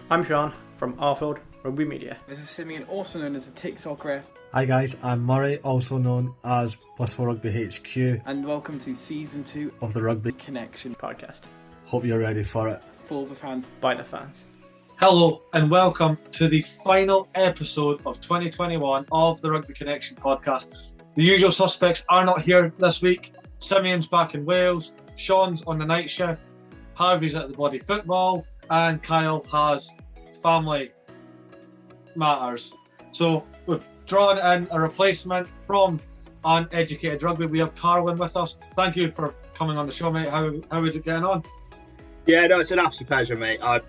I'm Sean from Offload, Rugby Media. This is Simeon, also known as the TikTok Ref. Hi guys, I'm Murray, also known as Blissful Rugby HQ. And welcome to Season 2 of the Rugby Connection podcast. Hope you're ready for it. For the fans. By the fans. Hello and welcome to the final episode of 2021 of the Rugby Connection podcast. The usual suspects are not here this week. Simeon's back in Wales, Sean's on the night shift, Harvey's at the bloody football, and Kyle has family matters. So we've drawn in a replacement from Uneducated Rugby. We have Carwyn with us. Thank you for coming on the show, mate. How are you getting on? Yeah, no, it's an absolute pleasure, mate. I've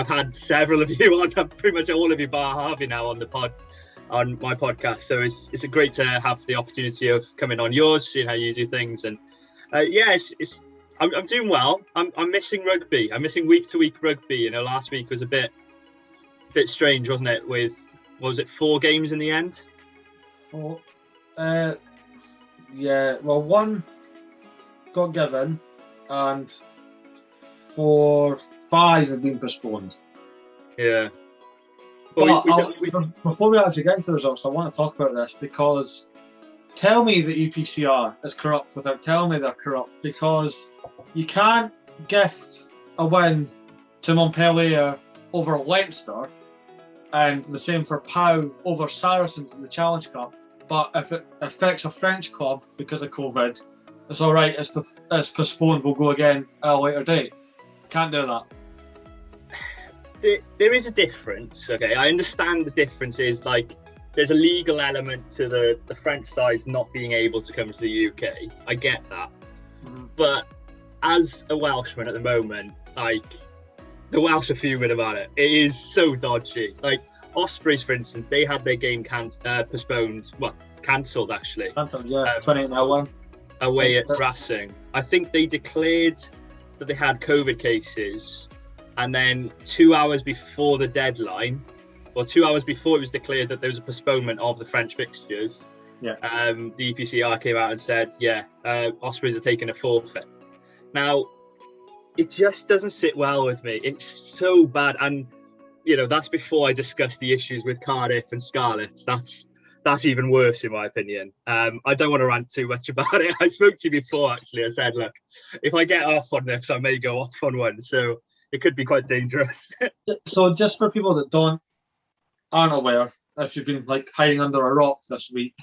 had several of you on, pretty much all of you bar Harvey now on my podcast. So it's great to have the opportunity of coming on yours, seeing how you do things, and I'm doing well. I'm missing rugby. I'm missing week to week rugby. Last week was a bit strange, wasn't it? With, what was it, 4 games in the end? 4. Yeah. Well, 1 got given, and 5 have been postponed. Yeah. Well, before we actually get into the results, I want to talk about this because tell me the EPCR is corrupt without telling me they're corrupt, because you can't gift a win to Montpellier over Leinster and the same for Pau over Saracens in the Challenge Cup, but if it affects a French club because of COVID, it's all right, it's postponed, we'll go again at a later date. Can't do that. There is a difference, okay? I understand the difference is, like, there's a legal element to the French sides not being able to come to the UK. I get that. Mm-hmm. But as a Welshman at the moment, like, the Welsh are fuming about it. It is so dodgy. Like, Ospreys, for instance, they had their game postponed, well, cancelled actually. Cancelled, yeah, 28-1. Away at Racing. I think they declared that they had COVID cases, and then 2 hours before the deadline, or 2 hours before it was declared that there was a postponement of the French fixtures, the EPCR came out and said, Ospreys are taking a forfeit. Now, it just doesn't sit well with me. It's so bad. And, that's before I discuss the issues with Cardiff and Scarlets. That's even worse, in my opinion. I don't want to rant too much about it. I spoke to you before, actually. I said, look, if I get off on this, I may go off on one. So it could be quite dangerous. So just for people that aren't aware, if you've been hiding under a rock this week,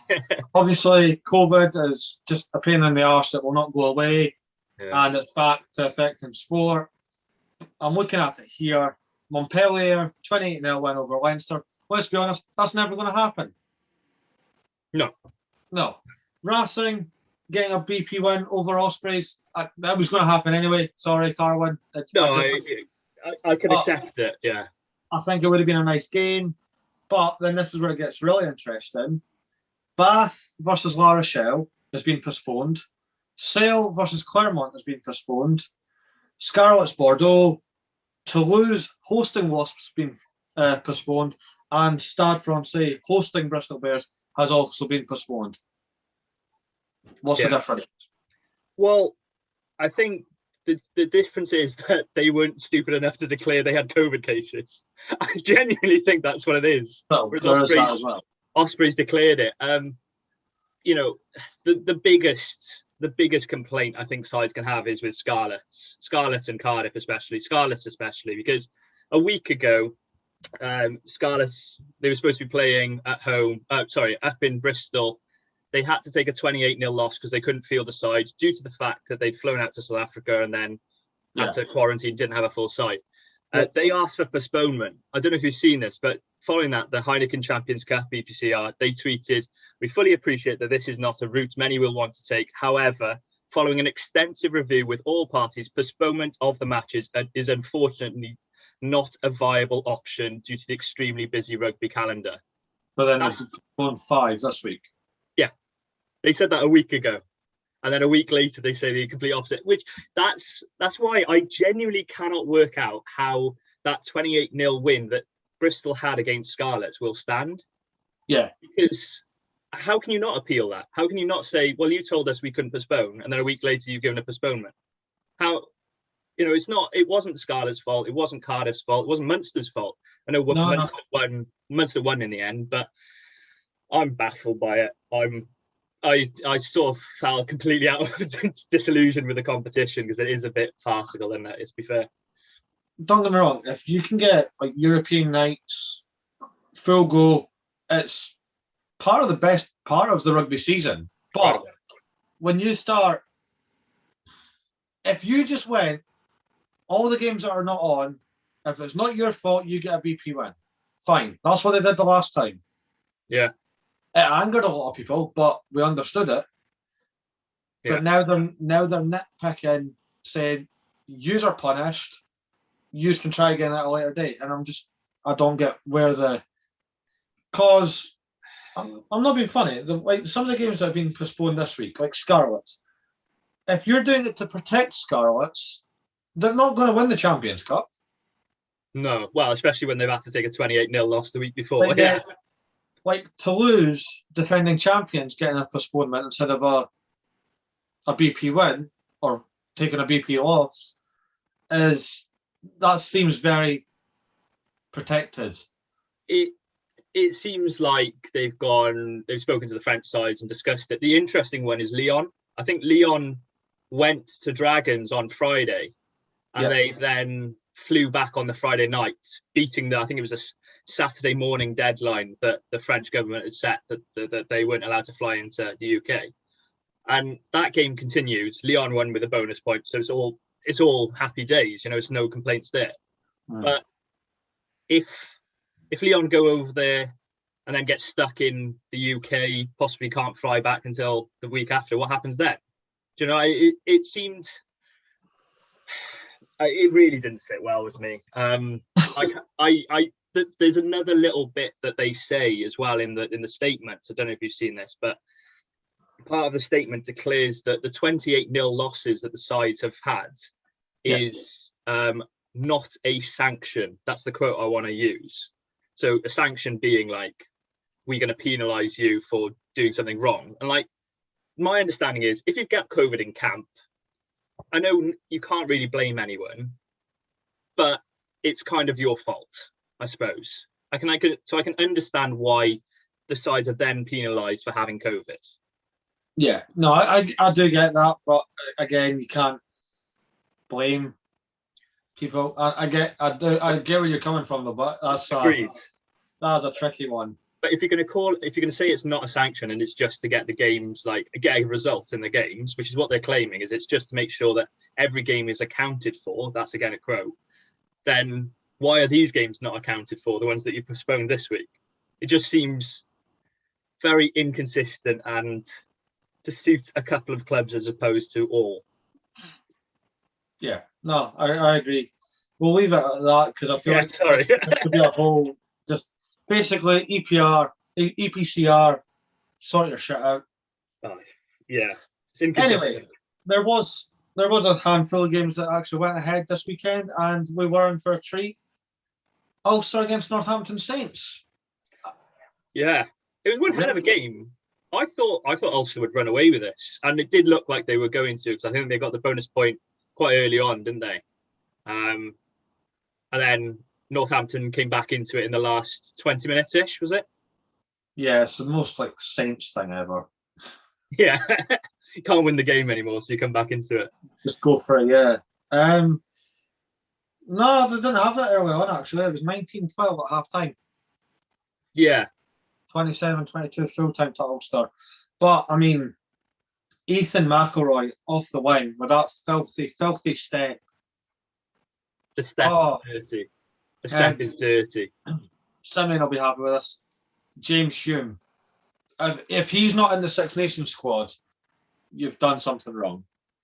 obviously COVID is just a pain in the arse that will not go away, and it's back to affecting sport. I'm looking at it here. Montpellier, 28-0 win over Leinster. Let's be honest, that's never going to happen. No. Racing getting a BP win over Ospreys, that was going to happen anyway. Sorry, Carwyn. I can accept it, yeah. I think it would have been a nice game, but then this is where it gets really interesting. Bath versus La Rochelle has been postponed. Sale versus Clermont has been postponed. Scarlets Bordeaux. Toulouse hosting Wasps has been postponed. And Stade Francais hosting Bristol Bears has also been postponed. What's the difference? Well, I think the difference is that they weren't stupid enough to declare they had COVID cases. I genuinely think that's what it is. Well, there is that as well. Ospreys declared it. The biggest complaint I think sides can have is with Scarlets and Cardiff especially. Scarlets especially, because a week ago, Scarlets, they were supposed to be playing at home. Up in Bristol. They had to take a 28-0 loss because they couldn't field the sides due to the fact that they'd flown out to South Africa and then after quarantine didn't have a full side. They asked for postponement. I don't know if you've seen this, but following that, the Heineken Champions Cup EPCR, they tweeted, "We fully appreciate that this is not a route many will want to take. However, following an extensive review with all parties, postponement of the matches is unfortunately not a viable option due to the extremely busy rugby calendar." But then it's postponed 5 this week. Yeah, they said that a week ago. And then a week later, they say the complete opposite, which that's why I genuinely cannot work out how that 28-0 win that Bristol had against Scarlets will stand. Yeah. Because how can you not appeal that? How can you not say, well, you told us we couldn't postpone, and then a week later you've given a postponement? How it wasn't Scarlet's fault. It wasn't Cardiff's fault. It wasn't Munster's fault. I know what Munster won in the end, but I'm baffled by it. I sort of felt completely out of disillusion with the competition because it is a bit farcical, isn't it? Let's be fair. Don't get me wrong. If you can get like European nights, full go, it's part of the best part of the rugby season. But when you start, if you just went, all the games that are not on, if it's not your fault, you get a BP win. Fine. That's what they did the last time. Yeah. It angered a lot of people, but we understood it. Yeah. But now they're nitpicking, saying, "Yous are punished. Yous can try again at a later date." And I don't get where because I'm not being funny. Like some of the games that have been postponed this week, like Scarlets. If you're doing it to protect Scarlets, they're not going to win the Champions Cup. No, well, especially when they've had to take a 28-0 loss the week before. Yeah. Like Toulouse, defending champions, getting a postponement instead of a BP win or taking a BP loss, that seems very protected. It seems like they've spoken to the French sides and discussed it. The interesting one is Lyon. I think Lyon went to Dragons on Friday, and they then flew back on the Friday night, beating I think it was a Saturday morning deadline that the French government had set that they weren't allowed to fly into the UK. And that game continued. Lyon won with a bonus point, so it's all happy days. It's no complaints there. Mm. But if Lyon go over there and then get stuck in the UK, possibly can't fly back until the week after, what happens then? It seemed. It really didn't sit well with me. There's another little bit that they say as well in the statement. I don't know if you've seen this, but part of the statement declares that the 28-0 losses that the sides have had is not a sanction. That's the quote I want to use. So a sanction being like, we're going to penalise you for doing something wrong. And like, my understanding is, if you've got COVID in camp, I know you can't really blame anyone, but it's kind of your fault, I suppose. I can understand why the sides are then penalised for having COVID. Yeah, no, I do get that, but again, you can't blame people. I get where you're coming from, though, but that's agreed. That's a tricky one. But if you're going to say it's not a sanction and it's just to get the games, like get a result in the games, which is what they're claiming, is it's just to make sure that every game is accounted for. That's again a quote. Then why are these games not accounted for? The ones that you've postponed this week? It just seems very inconsistent and to suit a couple of clubs as opposed to all. Yeah, no, I agree. We'll leave it at that because I feel like there could be a whole just. Basically, EPCR, sort your shit out. Yeah. Anyway, there was a handful of games that actually went ahead this weekend, and we were in for a treat. Ulster against Northampton Saints. Yeah, it was one hell of a game. I thought Ulster would run away with this, and it did look like they were going to, because I think they got the bonus point quite early on, didn't they? And then Northampton came back into it in the last 20 minutes-ish, was it? Yeah, it's the most like Saints thing ever. Yeah, you can't win the game anymore, so you come back into it. Just go for it, yeah. No, they didn't have it early on, actually. It was 19-12 at half-time. Yeah. 27-22 full-time to Ulster. But, I mean, Ethan McElroy off the wing with that filthy step. The step is dirty. The step is dirty. Simeon will be happy with us. James Hume. If he's not in the Six Nations squad, you've done something wrong.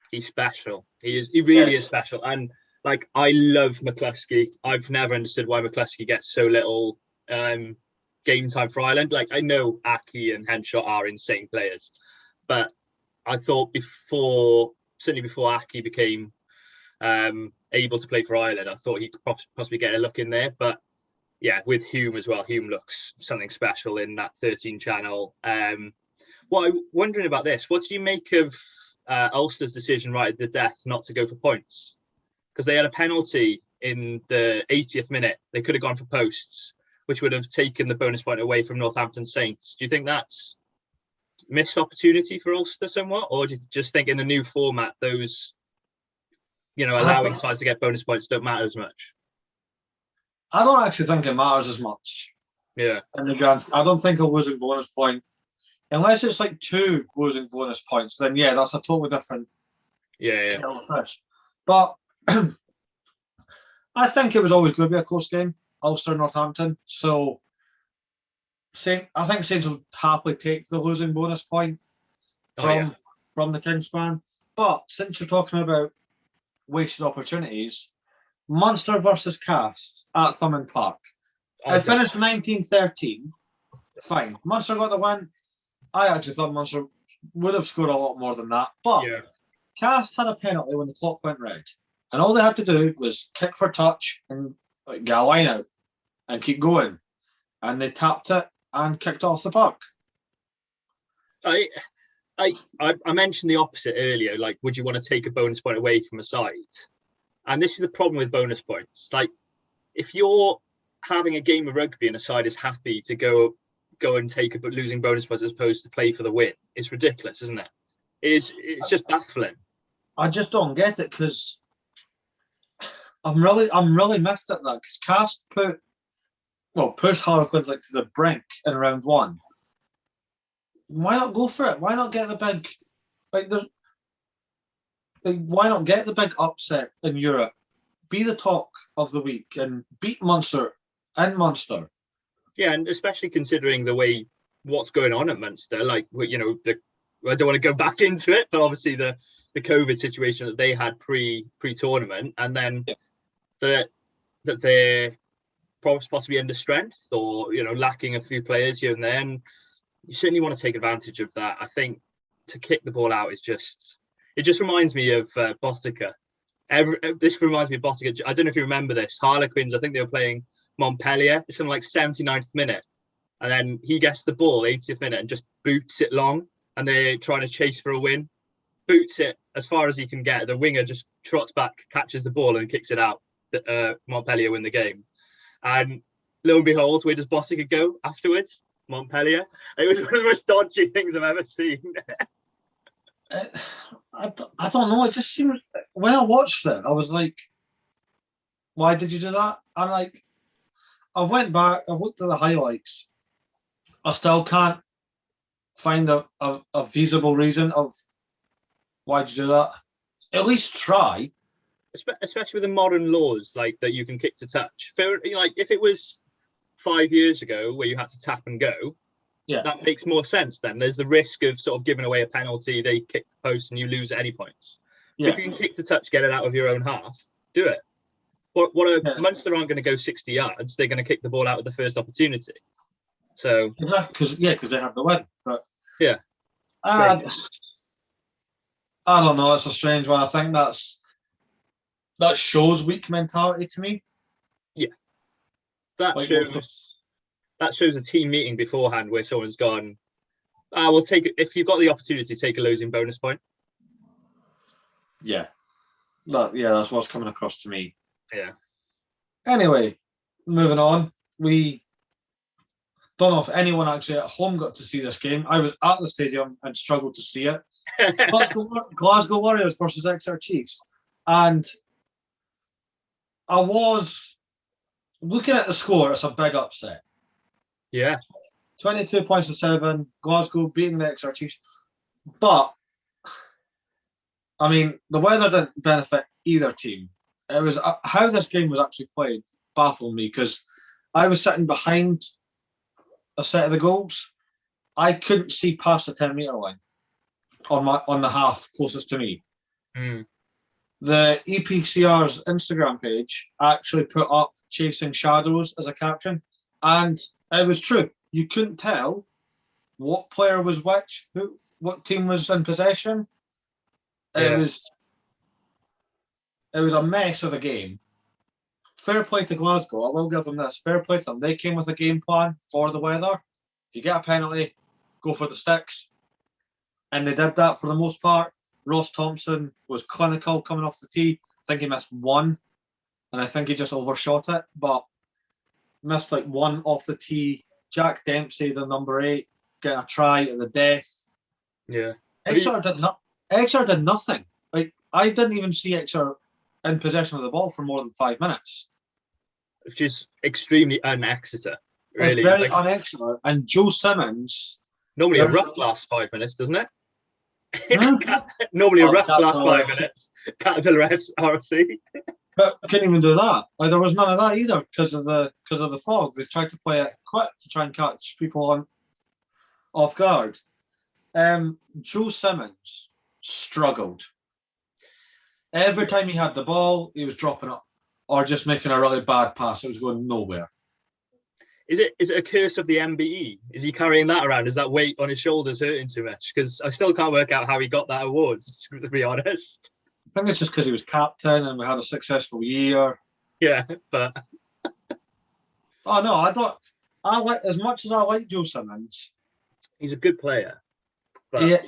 He's special. He really is special. And like, I love McCluskey. I've never understood why McCluskey gets so little game time for Ireland. Like, I know Aki and Henshaw are insane players, but I thought certainly before Aki became able to play for Ireland, I thought he could possibly get a look in there. But yeah, with Hume as well, Hume looks something special in that 13 channel. Well, I'm wondering about this. What do you make of Ulster's decision right at the death not to go for points? because they had a penalty in the 80th minute. They could have gone for posts, which would have taken the bonus point away from Northampton Saints. Do you think that's missed opportunity for Ulster somewhat, or do you just think in the new format those, allowing sides to get bonus points don't matter as much? I don't actually think it matters as much. Yeah. In the grand, I don't think a losing bonus point, unless it's like 2 losing bonus points, then yeah, that's a totally different. Yeah. But I think it was always going to be a close game, Ulster Northampton. So I think Saints will happily take the losing bonus point from the Kingspan. But since you're talking about wasted opportunities, Munster versus Cast at Thomond Park. It finished 19-13. Fine. Munster got the win. I actually thought Munster would have scored a lot more than that. But Cast had a penalty when the clock went red. And all they had to do was kick for touch and get a line out and keep going. And they tapped it and kicked off the puck. I mentioned the opposite earlier. Like, would you want to take a bonus point away from a side? And this is the problem with bonus points. Like, if you're having a game of rugby and a side is happy to go and take a losing bonus points as opposed to play for the win, it's ridiculous, isn't it? It's just baffling. I just don't get it, because I'm really miffed at that, because Cast pushed Harlequins like to the brink in round 1. Why not go for it? Why not get the big why not get the big upset in Europe? Be the talk of the week and beat Munster in Munster. Yeah, and especially considering what's going on at Munster, like, I don't want to go back into it, but obviously the COVID situation that they had pre-tournament, and then that they're possibly under strength or lacking a few players here and there. And you certainly want to take advantage of that. I think to kick the ball out is just reminds me of Botica. This reminds me of Botica. I don't know if you remember this. Harlequins, I think they were playing Montpellier. It's something like 79th minute. And then he gets the ball 80th minute and just boots it long. And they're trying to chase for a win. Boots it as far as he can get. The winger just trots back, catches the ball and kicks it out. Montpellier win the game. And lo and behold, where does Botica go afterwards? Montpellier. It was one of the most dodgy things I've ever seen. I don't know. It just seemed, when I watched it, I was like, why did you do that? And I went back, I've looked at the highlights. I still can't find a feasible reason of why'd you do that. At least try. Especially with the modern laws like that you can kick to touch. If it was 5 years ago where you had to tap and go, that makes more sense then. There's the risk of sort of giving away a penalty, they kick the post and you lose at any points. If you can kick to touch, get it out of your own half, do it. Munster aren't going to go 60 yards, they're going to kick the ball out at the first opportunity. So because they have the win. But I don't know, it's a strange one. I think that shows weak mentality to me. Yeah. That shows a team meeting beforehand where someone's gone, we'll take it. If you've got the opportunity, take a losing bonus point. Yeah. That's what's coming across to me. Yeah. Anyway, moving on. We don't know if anyone actually at home got to see this game. I was at the stadium and struggled to see it. Glasgow Warriors versus Exeter Chiefs. And I was looking at the score, it's a big upset. Yeah. 22 points to 7, Glasgow beating the Exeter Chiefs. But, I mean, the weather didn't benefit either team. It was how this game was actually played baffled me, because I was sitting behind a set of the goals. I couldn't see past the 10-metre line on the half closest to me. The EPCR's Instagram page actually put up "Chasing Shadows" as a caption, and it was true. You couldn't tell what player was which, what team was in possession. It was a mess of a game. Fair play to Glasgow. I will give them this. Fair play to them. They came with a game plan for the weather. If you get a penalty, go for the sticks. And they did that for the most part. Ross Thompson was clinical coming off the tee. think he missed one, and I think he just overshot it, but missed like one off the tee. Jack Dempsey, the number 8, getting a try at the death. Yeah. Exeter did nothing. Like, I didn't even see Exeter in possession of the ball for more than 5 minutes. Which is extremely un-Exeter. Really. It's very un-Exeter. And Joe Simmons... Normally a ruck lasts 5 minutes, doesn't it? Huh? Normally a ruck lasts 5 minutes. Caterpillar RC. But couldn't even do that. Like, there was none of that either because of the fog. They tried to play it quick to try and catch people off guard. Joe Simmons struggled. Every time he had the ball, he was dropping it or just making a really bad pass. It was going nowhere. Is it a curse of the MBE? Is he carrying that around? Is that weight on his shoulders hurting too much? Because I still can't work out how he got that award, to be honest. I think it's just because he was captain and we had a successful year. Yeah, but... Oh, no, I like, as much as I like Joe Simmons... He's a good player. But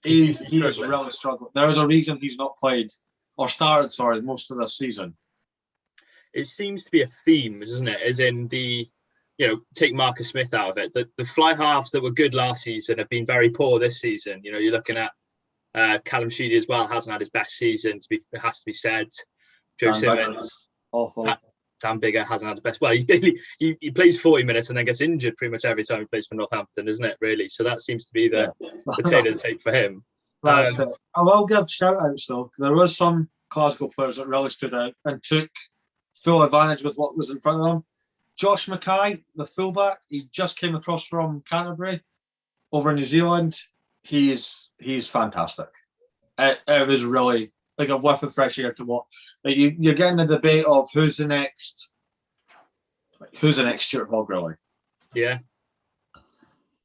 he's really struggling. There is a reason he's not played, or started, most of this season. It seems to be a theme, doesn't it? As in take Marcus Smith out of it. The fly halves that were good last season have been very poor this season. You know, you're looking at Callum Sheedy as well, hasn't had his best season, it has to be said. Joe Simmons. Awful. Dan Bigger hasn't had the best. Well, he plays 40 minutes and then gets injured pretty much every time he plays for Northampton, isn't it, really? So that seems to be the tailor take for him. That's it. I will give shout-outs, though. There was some Glasgow players that really stood out and took full advantage with what was in front of them. Josh Mackay, the fullback, he just came across from Canterbury over in New Zealand. He's fantastic. It was really like a whiff of fresh air to watch. Like you're getting the debate of who's the next Stuart Hogg, really. Yeah.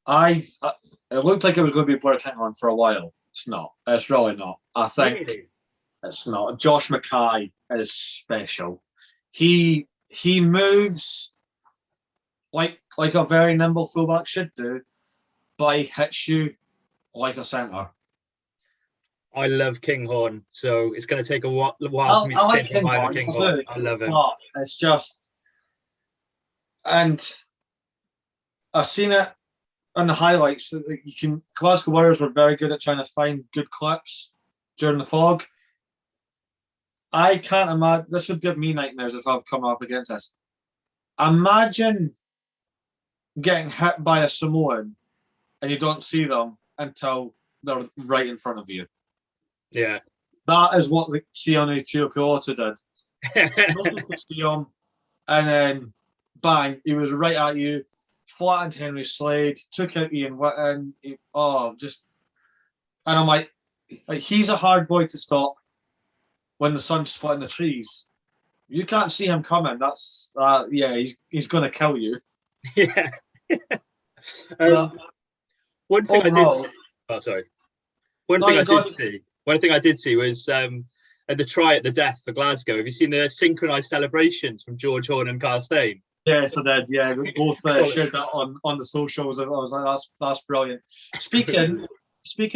It looked like it was going to be Blair Kinghorn for a while. It's not. It's really not. I think it's not. Josh Mackay is special. He moves like a very nimble fullback should do, but he hits you like a centre. I love Kinghorn, so it's going to take a while for me to like change my mind on Kinghorn. I love him. But it's just, and I've seen it in the highlights. Glasgow Warriors were very good at trying to find good clips during the fog. I can't imagine. This would give me nightmares if I've come up against this. Imagine getting hit by a Samoan and you don't see them until they're right in front of you. Yeah. That is what the Sione Tuipulotu did. Nobody could see him, and then bang, he was right at you, flattened Henry Slade, took out Ian Whitten. And I'm like he's a hard boy to stop when the sun's splitting the trees. You can't see him coming. That's he's going to kill you. Yeah. One thing I did see was at the try at the death for Glasgow. Have you seen the synchronised celebrations from George Horne and Carl Stein? Yes, I did. Yeah, we both shared that on the socials. I was like, that's brilliant. Speaking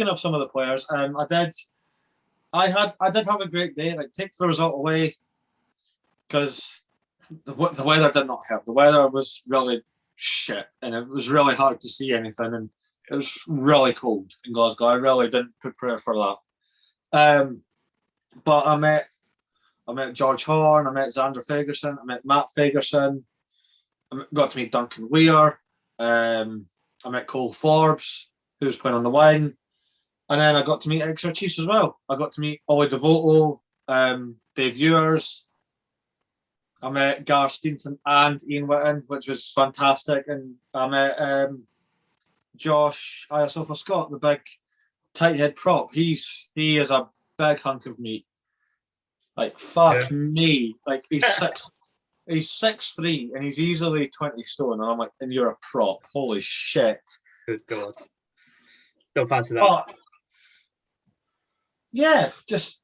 of some of the players, I did have a great day. Like, take the result away because the weather did not help. The weather was really shit, and it was really hard to see anything, and it was really cold in Glasgow. I really didn't prepare for that. But I met George Horne, I met Xander Fagerson, I met Matt Fagerson, I got to meet Duncan Weir, I met Cole Forbes, who was playing on the wing, and then I got to meet Exeter Chiefs as well. I got to meet Ollie Devoto, Dave Ewers, I met Gareth Stevenson and Ian Whitten, which was fantastic, and I met Josh Iasofa Scott, the big tight head prop. He is a big hunk of meat. Like, fuck me. Like, he's 6'3" and he's easily 20 stone. And I'm like, and you're a prop. Holy shit. Good God. Don't fancy that. Yeah, just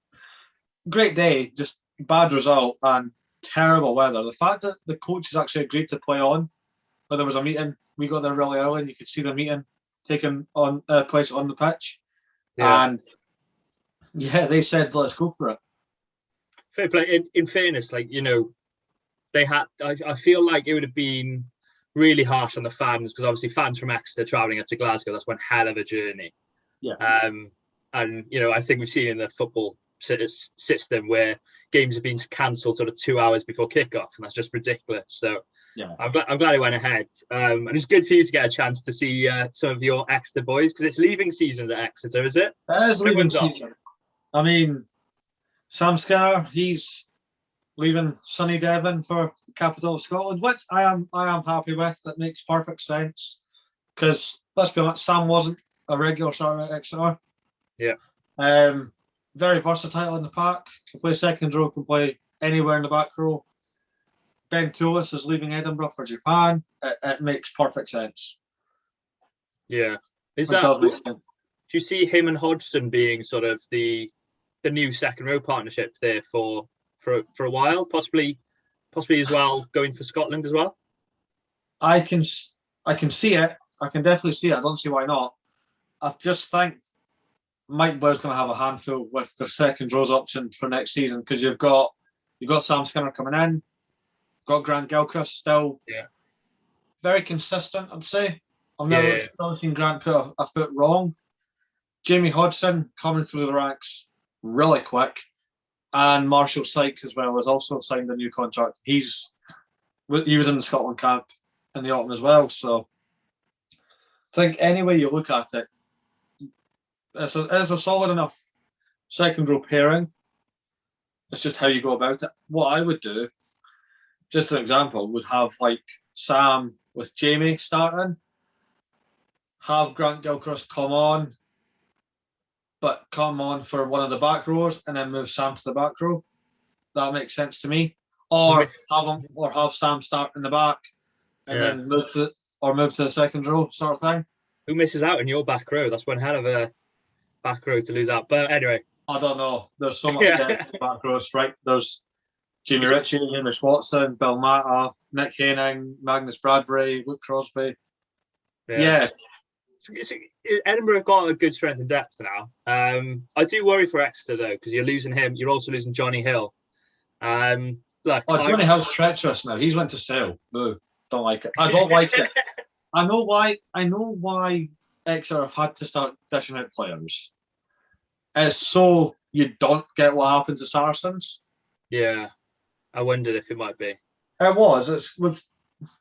great day. Just bad result and terrible weather. The fact that the coaches actually agreed to play on, but there was a meeting. We got there really early and you could see the meeting taking on place on the pitch. Yeah. And yeah, they said, let's go for it. fair play. In fairness, like, they had. I feel like it would have been really harsh on the fans, because obviously fans from Exeter travelling up to Glasgow, that's one hell of a journey. Yeah. And I think we've seen in the football system where games have been cancelled sort of 2 hours before kickoff, and that's just ridiculous. So Yeah. I'm glad it went ahead. And it's good for you to get a chance to see some of your Exeter boys, because it's leaving season at Exeter, is it? It is leaving Everyone's off. season. I mean, Sam Skinner, he's leaving sunny Devon for the capital of Scotland, which I am happy with. That makes perfect sense, because let's be honest, Sam wasn't a regular starter at Exeter. Yeah. Very versatile in the pack. Can play second row, can play anywhere in the back row. Ben Toulis is leaving Edinburgh for Japan. It makes perfect sense. Yeah. It does make sense. Do you see him and Hodgson being sort of the new second row partnership there for a while, possibly as well, going for Scotland as well? I can see it. I can definitely see it. I don't see why not. I just think Mike Blair's going to have a handful with the second rows option for next season, because you've got Sam Skinner coming in, you've got Grant Gilchrist still, very consistent, I'd say. I've never seen Grant put a foot wrong. Jamie Hodgson coming through the ranks really quick, and Marshall Sykes as well has also signed a new contract. He was in the Scotland camp in the autumn as well, so I think any way you look at it, it's a solid enough second row pairing. It's just how you go about it. What I would do, just an example, would have like Sam with Jamie starting, have Grant Gilchrist come on, but come on for one of the back rows, and then move Sam to the back row. That makes sense to me. Or have Sam start in the back, and then move to the second row, sort of thing. Who misses out in your back row? That's one hell of a back row to lose out. But anyway, I don't know. There's so much depth in the back rows, right? There's Jamie Ritchie, Hamish Watson, Bill Mata, Nick Haining, Magnus Bradbury, Luke Crosby. Yeah. Edinburgh have got a good strength and depth now. I do worry for Exeter though, because you're losing him. You're also losing Johnny Hill. Johnny Hill's treacherous now. He's went to Sale. Boo. Don't like it. I don't like it. I know why Exeter have had to start dishing out players. It's so you don't get what happened to Saracens. Yeah, I wondered if it might be. It was.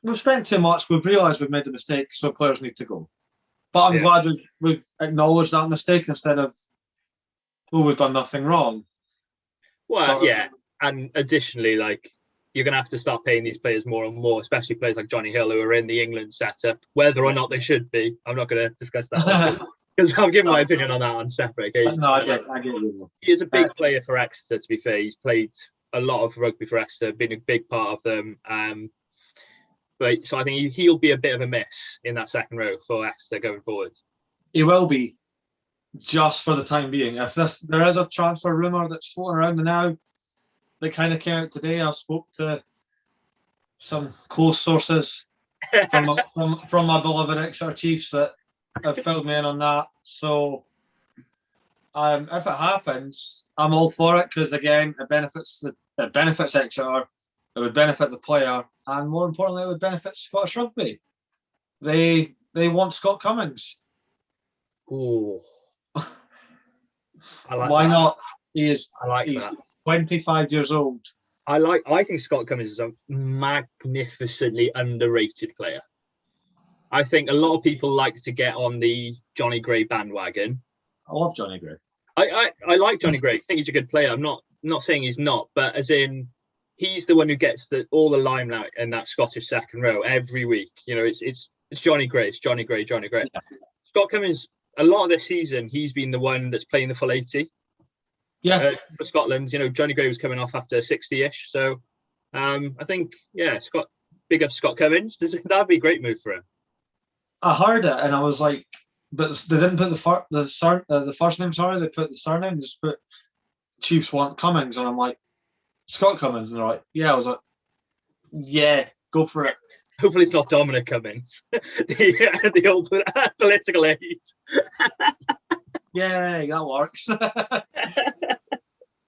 We've spent too much. We've realised we've made a mistake, so players need to go. But I'm glad we've acknowledged that mistake instead of, we've done nothing wrong. Well, and additionally, like, you're going to have to start paying these players more and more, especially players like Johnny Hill, who are in the England setup, whether or not they should be. I'm not going to discuss that because I'll give my opinion on that on separate occasions. No, I get you. He is a big player for Exeter, to be fair. He's played a lot of rugby for Exeter, been a big part of them. So I think he'll be a bit of a miss in that second row for Exeter going forward. He will be, just for the time being. If there is a transfer rumour that's floating around now, they kind of came out today. I spoke to some close sources from my beloved Exeter Chiefs that have filled me in on that. So if it happens, I'm all for it, because again, it benefits Exeter, it would benefit the player, and more importantly, it would benefit Scottish rugby. They want Scott Cummings. Oh, why not? He's that. 25 years old. I think Scott Cummings is a magnificently underrated player. I think a lot of people like to get on the Johnny Gray bandwagon. I love Johnny Gray. I like Johnny Gray. I think he's a good player. I'm not saying he's not, but as in, he's the one who gets all the limelight in that Scottish second row every week. It's Johnny Gray. It's Johnny Gray. Yeah. Scott Cummings, a lot of this season, he's been the one that's playing the full 80. Yeah. For Scotland, Johnny Gray was coming off after 60-ish. So I think, big up Scott Cummings. That'd be a great move for him. I heard it and I was like, but they didn't put the first name. Sorry, they put the surname. Just put Chiefs want Cummings, and I'm like, Scott Cummings, and they're like, yeah. I was like, yeah, go for it. Hopefully it's not Dominic Cummings, the old political aide. Yeah, that works.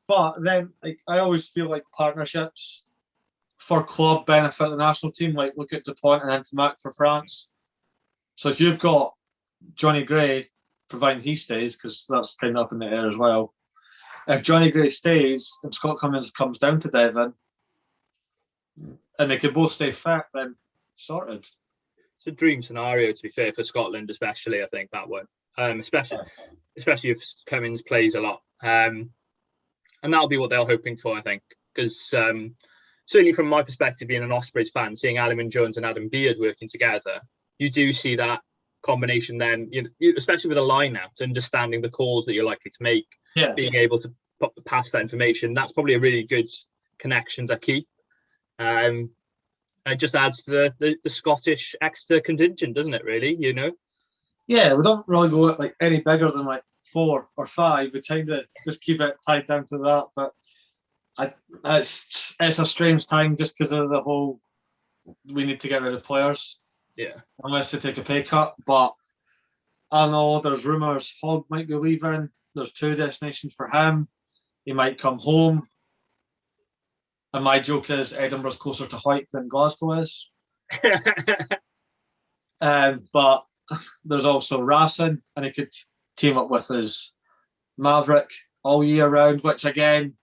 But then, like, I always feel like partnerships for club benefit the national team. Like, look at Dupont and Intimac for France. So if you've got Johnny Gray, providing he stays, because that's kind of up in the air as well. If Johnny Gray stays and Scott Cummins comes down to Devon, and they can both stay fit, then sorted. It's a dream scenario, to be fair, for Scotland, especially. I think that one, especially if Cummins plays a lot, and that'll be what they're hoping for, I think, because certainly from my perspective, being an Ospreys fan, seeing Alun Jones and Adam Beard working together, you do see that combination. Then, especially with a line-out, understanding the calls that you're likely to make, being able to pass that information, that's probably a really good connection to keep. It just adds to the Scottish extra contingent, doesn't it, really, Yeah, we don't really go like any bigger than like 4 or 5. We kind of just keep it tied down to that. But it's a strange time just because of the whole, we need to get rid of players. Yeah. Unless they take a pay cut. But I know there's rumours Hogg might be leaving. There's 2 destinations for him. He might come home. And my joke is Edinburgh's closer to Hawick than Glasgow is. But there's also Racing, and he could team up with his Maverick all year round, which again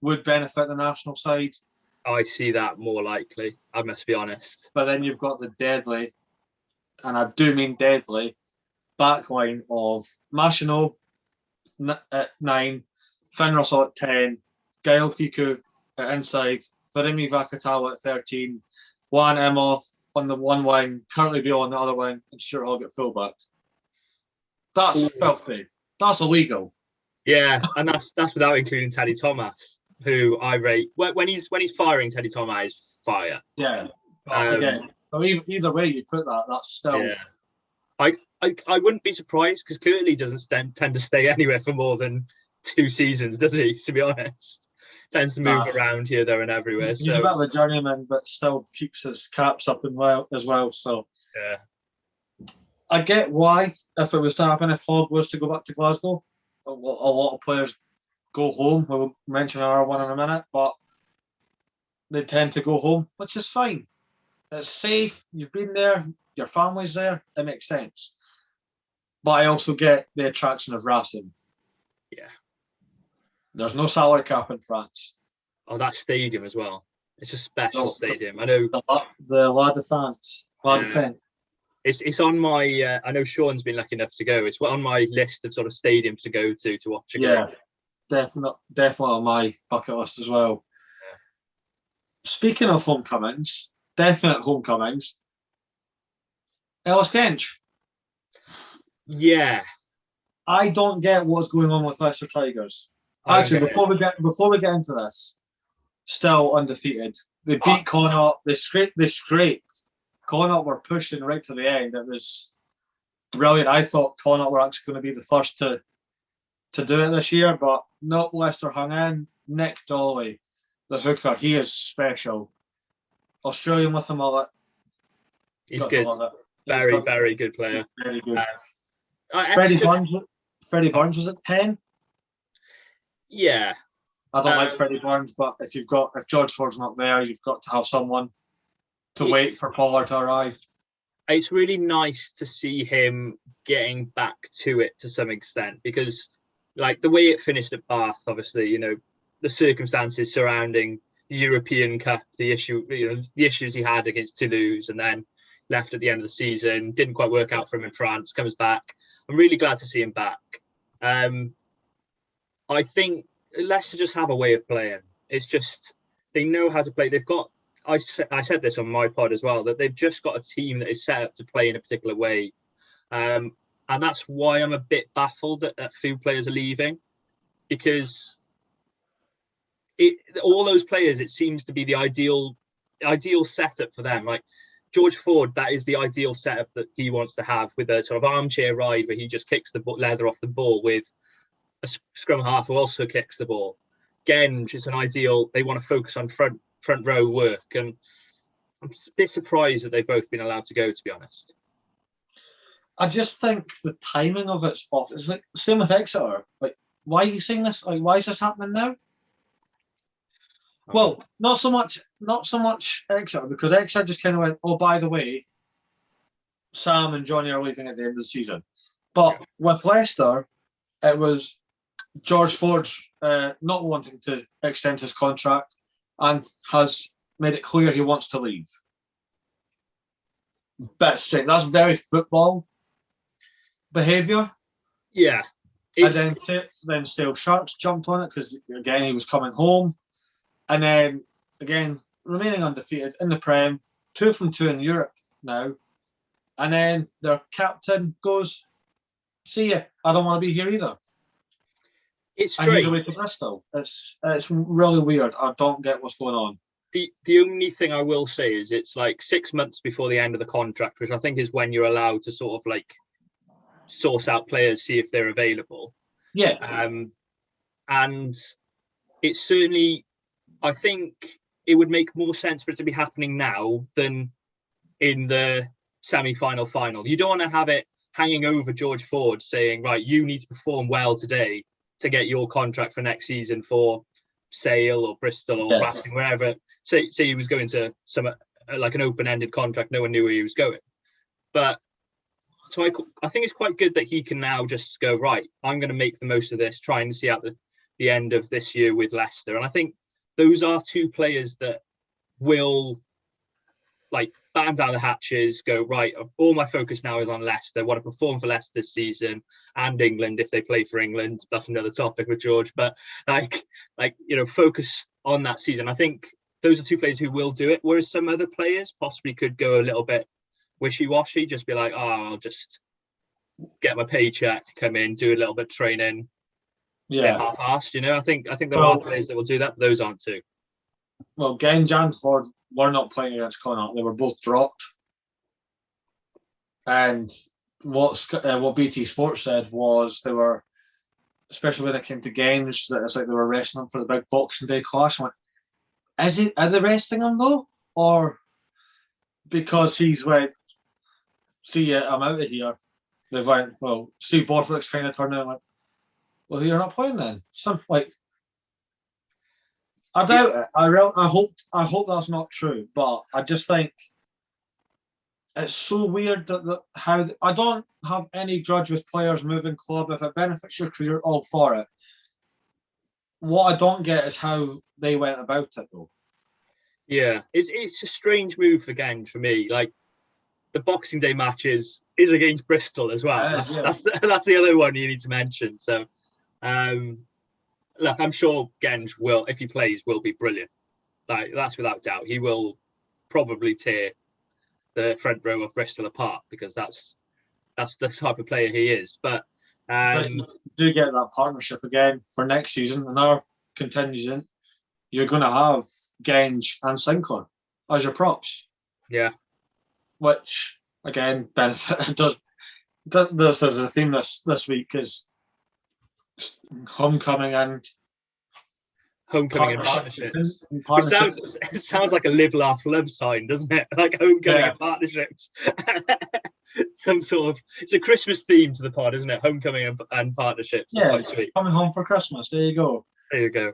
would benefit the national side. I see that more likely, I must be honest. But then you've got the deadly, and I do mean deadly, backline of Machino at 9, Finn Russell at 10, Gael Fiku at inside, Virimi Vakatawa at 13, Juan Emoth on the one wing, Curtly Beale on the other wing, and Stuart Hogg at fullback. That's filthy. That's illegal. Yeah, and that's without including Teddy Thomas, who I rate when he's firing. Teddy Thomas is fire. Yeah. Again, either way you put that, that's still. Yeah. I wouldn't be surprised because Curtly doesn't tend to stay anywhere for more than 2 seasons, does he? To be honest, tends to move around here, there, and everywhere. He's a bit of a journeyman, but still keeps his caps up as well. So yeah, I get why if it was to happen, if Hogg was to go back to Glasgow, a lot of players go home. We'll mention our one in a minute, but they tend to go home, which is fine. It's safe. You've been there. Your family's there. It makes sense. But I also get the attraction of Racing. Yeah. There's no salary cap in France. Oh, that stadium as well. It's a special stadium. I know. The La Défense. La Défense. It's on my. I know Sean's been lucky enough to go. It's on my list of sort of stadiums to go to watch a game. Yeah, definitely on my bucket list as well. Yeah. Speaking of homecomings, definite homecomings. Ellis Genge. Yeah. I don't get what's going on with Leicester Tigers. Actually, before we get into this, still undefeated. They beat Connacht. They scraped. Connacht were pushing right to the end. It was brilliant. I thought Connacht were actually going to be the first to do it this year, but not. Leicester hung in. Nick Dolly, the hooker, he is special. Australian with a mullet. He's good. Very good player. Very good. Freddie Burns was at 10. Yeah. I don't like Freddie Burns, but if George Ford's not there, you've got to have someone to wait for Pollard to arrive. It's really nice to see him getting back to it to some extent because, like, the way it finished at Bath, obviously, the circumstances surrounding the European Cup, the issues he had against Toulouse, and then left at the end of the season, didn't quite work out for him in France, comes back. I'm really glad to see him back. I think Leicester just have a way of playing. It's just, they know how to play. They've got, I said this on my pod as well, that they've just got a team that is set up to play in a particular way. And that's why I'm a bit baffled that a few players are leaving, because all those players, it seems to be the ideal setup for them. Like George Ford, that is the ideal setup that he wants to have, with a sort of armchair ride where he just kicks the leather off the ball with a scrum half who also kicks the ball. Genge is an ideal. They want to focus on front row work, and I'm a bit surprised that they've both been allowed to go, to be honest. I just think the timing of it's off. It's like same with Exeter. Like, why are you saying this? Like, why is this happening now? Well, not so much Exeter, because Exeter just kind of went, oh, by the way, Sam and Johnny are leaving at the end of the season. But with Leicester, it was George Ford not wanting to extend his contract and has made it clear he wants to leave. Bit strange. That's very football behaviour. Yeah. And then Sale Sharks jumped on it because, again, he was coming home. And then, again, remaining undefeated in the Prem, 2 from 2 in Europe now. And then their captain goes, see ya, I don't want to be here either. It's strange. And he's away to Bristol. It's really weird. I don't get what's going on. The only thing I will say is it's like 6 months before the end of the contract, which I think is when you're allowed to sort of like source out players, see if they're available. Yeah. And it's certainly, I think it would make more sense for it to be happening now than in the semi-final final. You don't want to have it hanging over George Ford saying, right, you need to perform well today to get your contract for next season for Sale or Bristol or Racing, wherever. Say he was going to some like an open-ended contract, no one knew where he was going. But so I think it's quite good that he can now just go, right, I'm going to make the most of this, trying to see out the end of this year with Leicester. And I think those are 2 players that will like batten down the hatches, go, right, all my focus now is on Leicester. I want to perform for Leicester this season and England if they play for England. That's another topic with George. But focus on that season. I think those are 2 players who will do it, whereas some other players possibly could go a little bit wishy-washy, just be like, I'll just get my paycheck, come in, do a little bit of training, half-assed, I think there are players that will do that, but those aren't 2. Well, Genge and Ford were not playing against Connacht. They were both dropped. And what BT Sports said was they were, especially when it came to Genge, that it's like they were resting him for the big Boxing Day clash. I went, are they resting him though? Or because he's went, see ya, I'm out of here. They've went, well, Steve Borthwick's kind of turned around and went, well, you're not playing then. I doubt it. I hope that's not true. But I just think it's so weird that how I don't have any grudge with players moving club. If it benefits your career, all for it. What I don't get is how they went about it, though. Yeah, it's a strange move for Genge for me. Like the Boxing Day matches is against Bristol as well. That's the other one you need to mention. So. Look, I'm sure Genge will, if he plays, will be brilliant. Like that's without doubt. He will probably tear the front row of Bristol apart because that's the type of player he is. But you do get that partnership again for next season. In our contingent, you're going to have Genge and Sinclair as your props. Yeah. Which again benefit does. There's a theme this week is homecoming and partnerships. It sounds like a live, laugh, love sign, doesn't it? Like homecoming and partnerships. Some sort of, it's a Christmas theme to the pod, isn't it? Homecoming and partnerships. It's quite sweet. Coming home for Christmas. There you go. You're going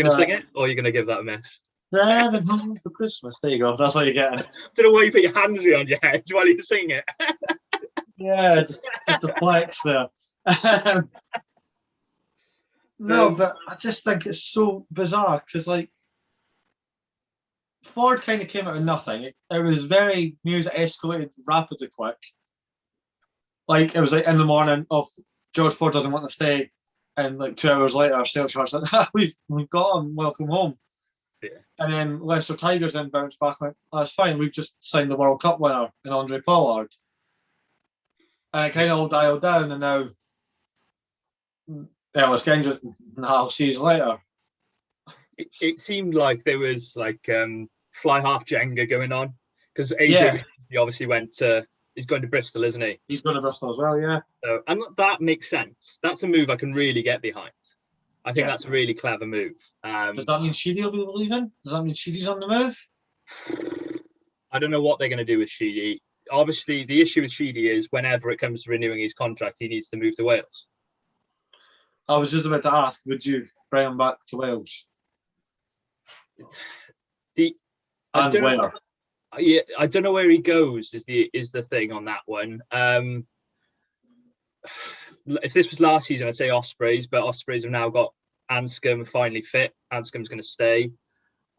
to sing it, or you're going to give that a miss? Driving home for Christmas. There you go. That's what you're getting. Don't know why you put your hands around your head while you sing it. Yeah, just a flex there. No, but I just think it's so bizarre because, like, Ford kind of came out of nothing. It was very news escalated rapidly quick. Like, it was like in the morning, George Ford doesn't want to stay, and like 2 hours later, Sale Sharks like, we've got him, welcome home. Yeah. And then Leicester Tigers then bounced back and went, that's fine, we've just signed the World Cup winner in Andre Pollard. And it kind of all dialed down, and now Ellis Genge, I'll see you later. It seemed like there was like fly half Jenga going on because AJ he obviously he's going to Bristol, isn't he? He's going to Bristol as well, yeah. So, and that makes sense. That's a move I can really get behind. I think that's a really clever move. Does that mean Sheedy will be leaving? Does that mean Sheedy's on the move? I don't know what they're going to do with Sheedy. Obviously, the issue with Sheedy is whenever it comes to renewing his contract, he needs to move to Wales. I was just about to ask, would you bring him back to Wales? I And don't where? know, yeah, I don't know where he goes. Is the thing on that one. If this was last season, I'd say Ospreys, but Ospreys have now got Anscombe finally fit. Anscombe's going to stay.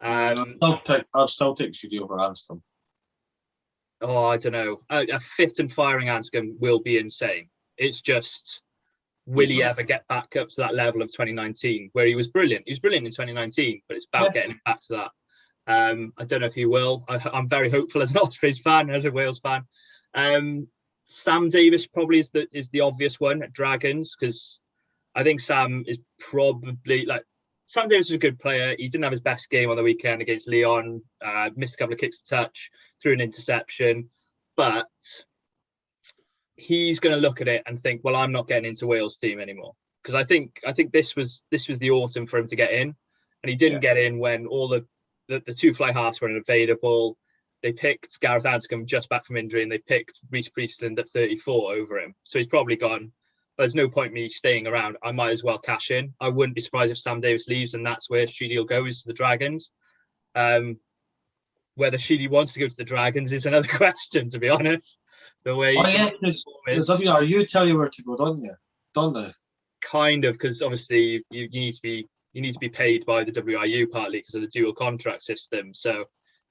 I'll still take Judy over Anscombe. Oh, I don't know. A fit and firing Anscombe will be insane. It's just, will he ever get back up to that level of 2019 where he was brilliant? He was brilliant in 2019, but it's about getting him back to that. I don't know if he will. I'm very hopeful as an Ospreys fan, as a Wales fan. Sam Davis probably is the obvious one at Dragons, because I think Sam is probably Sam Davis is a good player. He didn't have his best game on the weekend against Leon. Missed a couple of kicks to touch, threw an interception, but he's going to look at it and think, well, I'm not getting into Wales team anymore, because I think this was the autumn for him to get in, and he didn't get in when all the two fly halves were unavailable. They picked Gareth Anscombe just back from injury, and they picked Reece Priestland at 34 over him. So he's probably gone, there's no point me staying around. I might as well cash in. I wouldn't be surprised if Sam Davis leaves, and that's where Sheedy will go, is to the Dragons. Whether Sheedy wants to go to the Dragons is another question, to be honest. The way because WRU tell you where to go, don't they? Kind of, because obviously you need to be paid by the WRU partly because of the dual contract system. So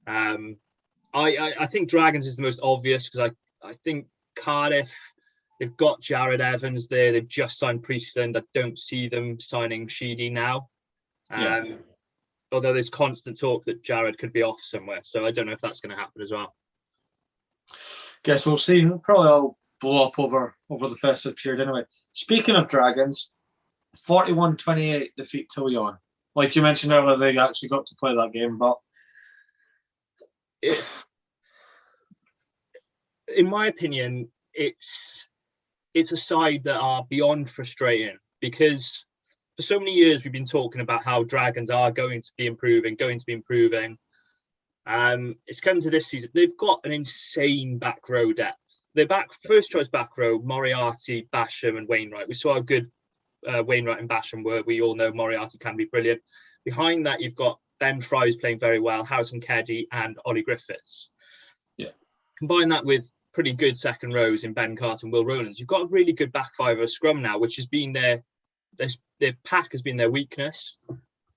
I think Dragons is the most obvious, because I think Cardiff, they've got Jared Evans there. They've just signed Priestland. I don't see them signing Sheedy now. Although there's constant talk that Jared could be off somewhere. So I don't know if that's going to happen as well. Guess we'll see. It'll probably all blow up over the festive period anyway. Speaking of Dragons, 41-28 defeat to Leon. Like you mentioned earlier, they actually got to play that game, but in my opinion, it's a side that are beyond frustrating, because for so many years we've been talking about how Dragons are going to be improving. It's come to this season. They've got an insane back row depth. Their first choice back row, Moriarty, Basham and Wainwright. We saw how good Wainwright and Basham were. We all know Moriarty can be brilliant. Behind that, you've got Ben Fry's playing very well, Harrison Keddy and Ollie Griffiths. Yeah. Combine that with pretty good second rows in Ben Carter and Will Rowlands. You've got a really good back five of a scrum now, which has been their pack has been their weakness,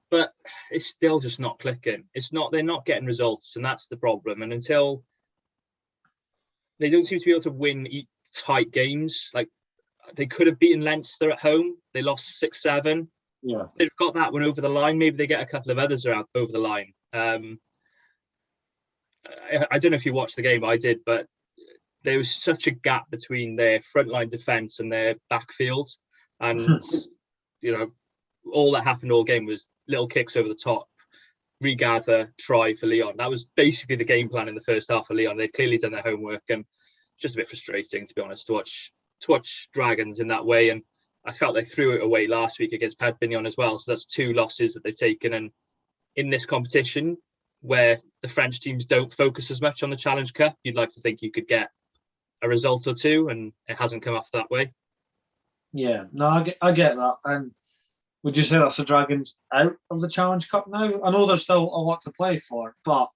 but it's still just not clicking. They're not getting results, and that's the problem. And until they don't seem to be able to win tight games, like they could have beaten Leinster at home. They lost 6-7. Yeah, they've got that one over the line. Maybe they get a couple of others around over the line. I don't know if you watched the game. I did, but there was such a gap between their frontline defence and their backfield, and all that happened all game was little kicks over the top, regather, try for Leon. That was basically the game plan in the first half of Leon. They'd clearly done their homework, and just a bit frustrating, to be honest, to watch Dragons in that way. And I felt they threw it away last week against Perpignan as well. So that's 2 losses that they've taken. And in this competition, where the French teams don't focus as much on the Challenge Cup, you'd like to think you could get a result or two, and it hasn't come off that way. Yeah, no, I get that. And would you say that's the Dragons out of the Challenge Cup now? I know there's still a lot to play for, but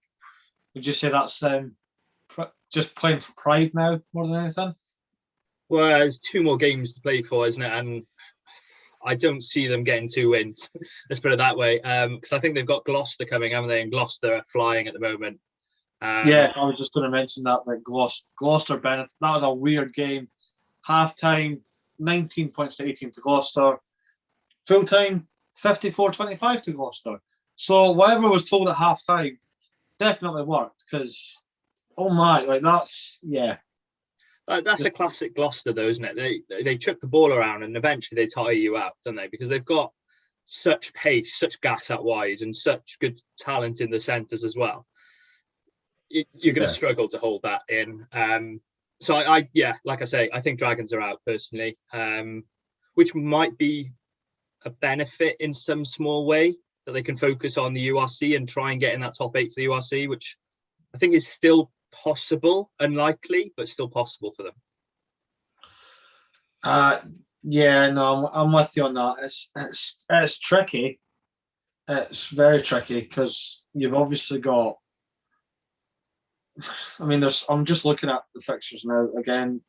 would you say that's them just playing for pride now more than anything? Well, there's 2 more games to play for, isn't it? And I don't see them getting 2 wins. Let's put it that way. Because I think they've got Gloucester coming, haven't they? And Gloucester are flying at the moment. Yeah, I was just going to mention that. Like Gloucester Bennett, that was a weird game. Half time, 19 points to 18 to Gloucester. Full time, 54-25 to Gloucester. So whatever was told at half time definitely worked, because that's a classic Gloucester, though, isn't it? They chuck the ball around and eventually they tire you out, don't they? Because they've got such pace, such gas out wide, and such good talent in the centres as well. You're going to struggle to hold that in. So like I say, I think Dragons are out personally, which might be a benefit in some small way, that they can focus on the URC and try and get in that top 8 for the URC, which I think is still possible, unlikely, but still possible for them. I'm with you on that. It's tricky, It's very tricky because you've obviously got. I mean, I'm just looking at the fixtures now. Again,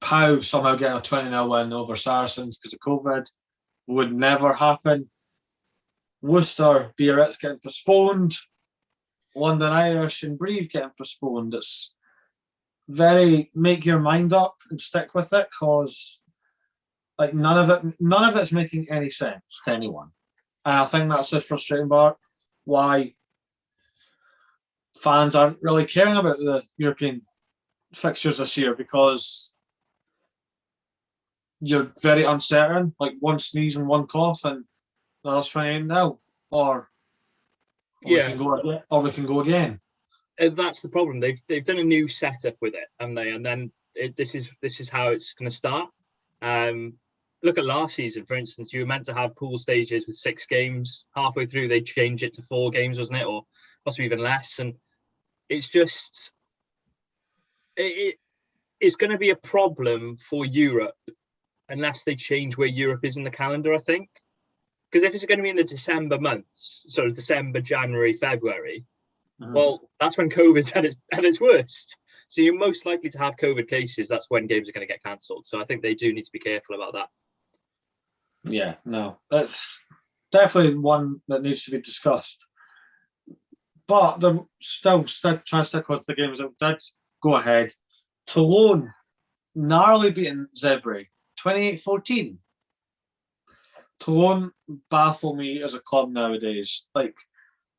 Pau somehow getting a 20-0 win over Saracens because of COVID would never happen. Worcester, Biarritz getting postponed. London Irish and Brive getting postponed. It's very make your mind up and stick with it because like none of it's making any sense to anyone. And I think that's the frustrating part why fans aren't really caring about the European fixtures this year because you're very uncertain. Like one sneeze and one cough, and that's 28 now, or we can go again. That's the problem. They've done a new setup with it, haven't they? And then this is how it's going to start. Look at last season, for instance. You were meant to have pool stages with 6 games. Halfway through, they changed it to 4 games, wasn't it, or possibly even less? And it's just it's going to be a problem for Europe unless they change where Europe is in the calendar, I think. Because if it's going to be in the December months, sort of December, January, February, well, that's when COVID's at its worst. So you're most likely to have COVID cases. That's when games are going to get cancelled. So I think they do need to be careful about that. Yeah, no, that's definitely one that needs to be discussed. But they're still trying to stick with the games that did go ahead. Toulon narrowly beating Zebre 28-14. Toulon baffle me as a club nowadays. Like,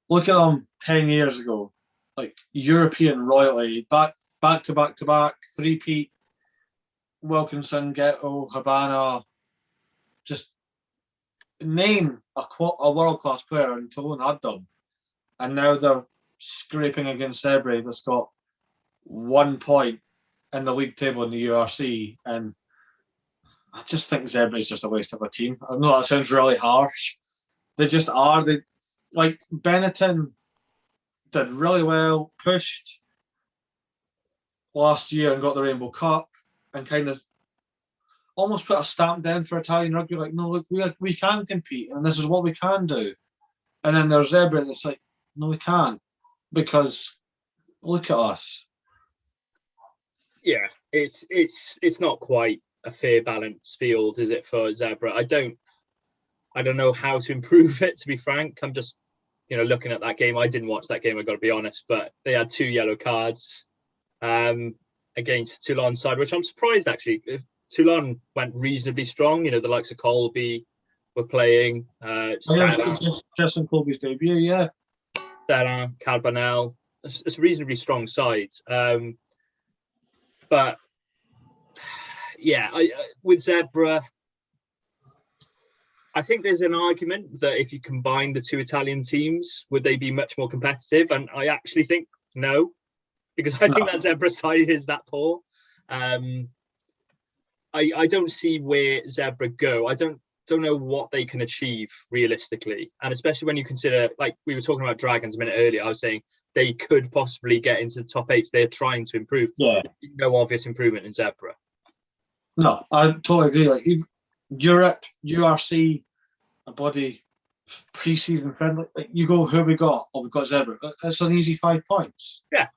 look at them 10 years ago. Like, European royalty, back to back, three-peat, Wilkinson, Ghetto, Habana. Just name a world-class player, and Toulon had them. And now they're scraping against Zebre that's got 1 point in the league table in the URC. And I just think Zebre is just a waste of a team. I know that sounds really harsh. They just are. They like Benetton did really well, pushed last year and got the Rainbow Cup, and kind of almost put a stamp down for Italian rugby. Like, no, look, we can compete, and this is what we can do. And then there's Zebre that's like, no, we can't, because look at us. Yeah, it's not quite a fair balanced field, is it, for Zebre? I don't know how to improve it, to be frank. I'm just, looking at that game. I didn't watch that game, I've got to be honest, but they had 2 yellow cards against Toulon's side, which I'm surprised, actually. If Toulon went reasonably strong, the likes of Colby were playing. Just in Colby's debut, yeah. Sarah, Carbonell. It's a reasonably strong side. But yeah, with Zebre, I think there's an argument that if you combine the 2 Italian teams, would they be much more competitive? And I actually think no, because I think that Zebre side is that poor. I don't see where Zebre go. I don't know what they can achieve realistically, and especially when you consider, like we were talking about Dragons a minute earlier, I was saying they could possibly get into the top 8. They're trying to improve. Yeah, no obvious improvement in Zebre. No, I totally agree. Like Europe, URC, a bloody pre-season friendly. Like, you go, who we got? Oh, we've got Zebre. It's an easy 5 points. Yeah,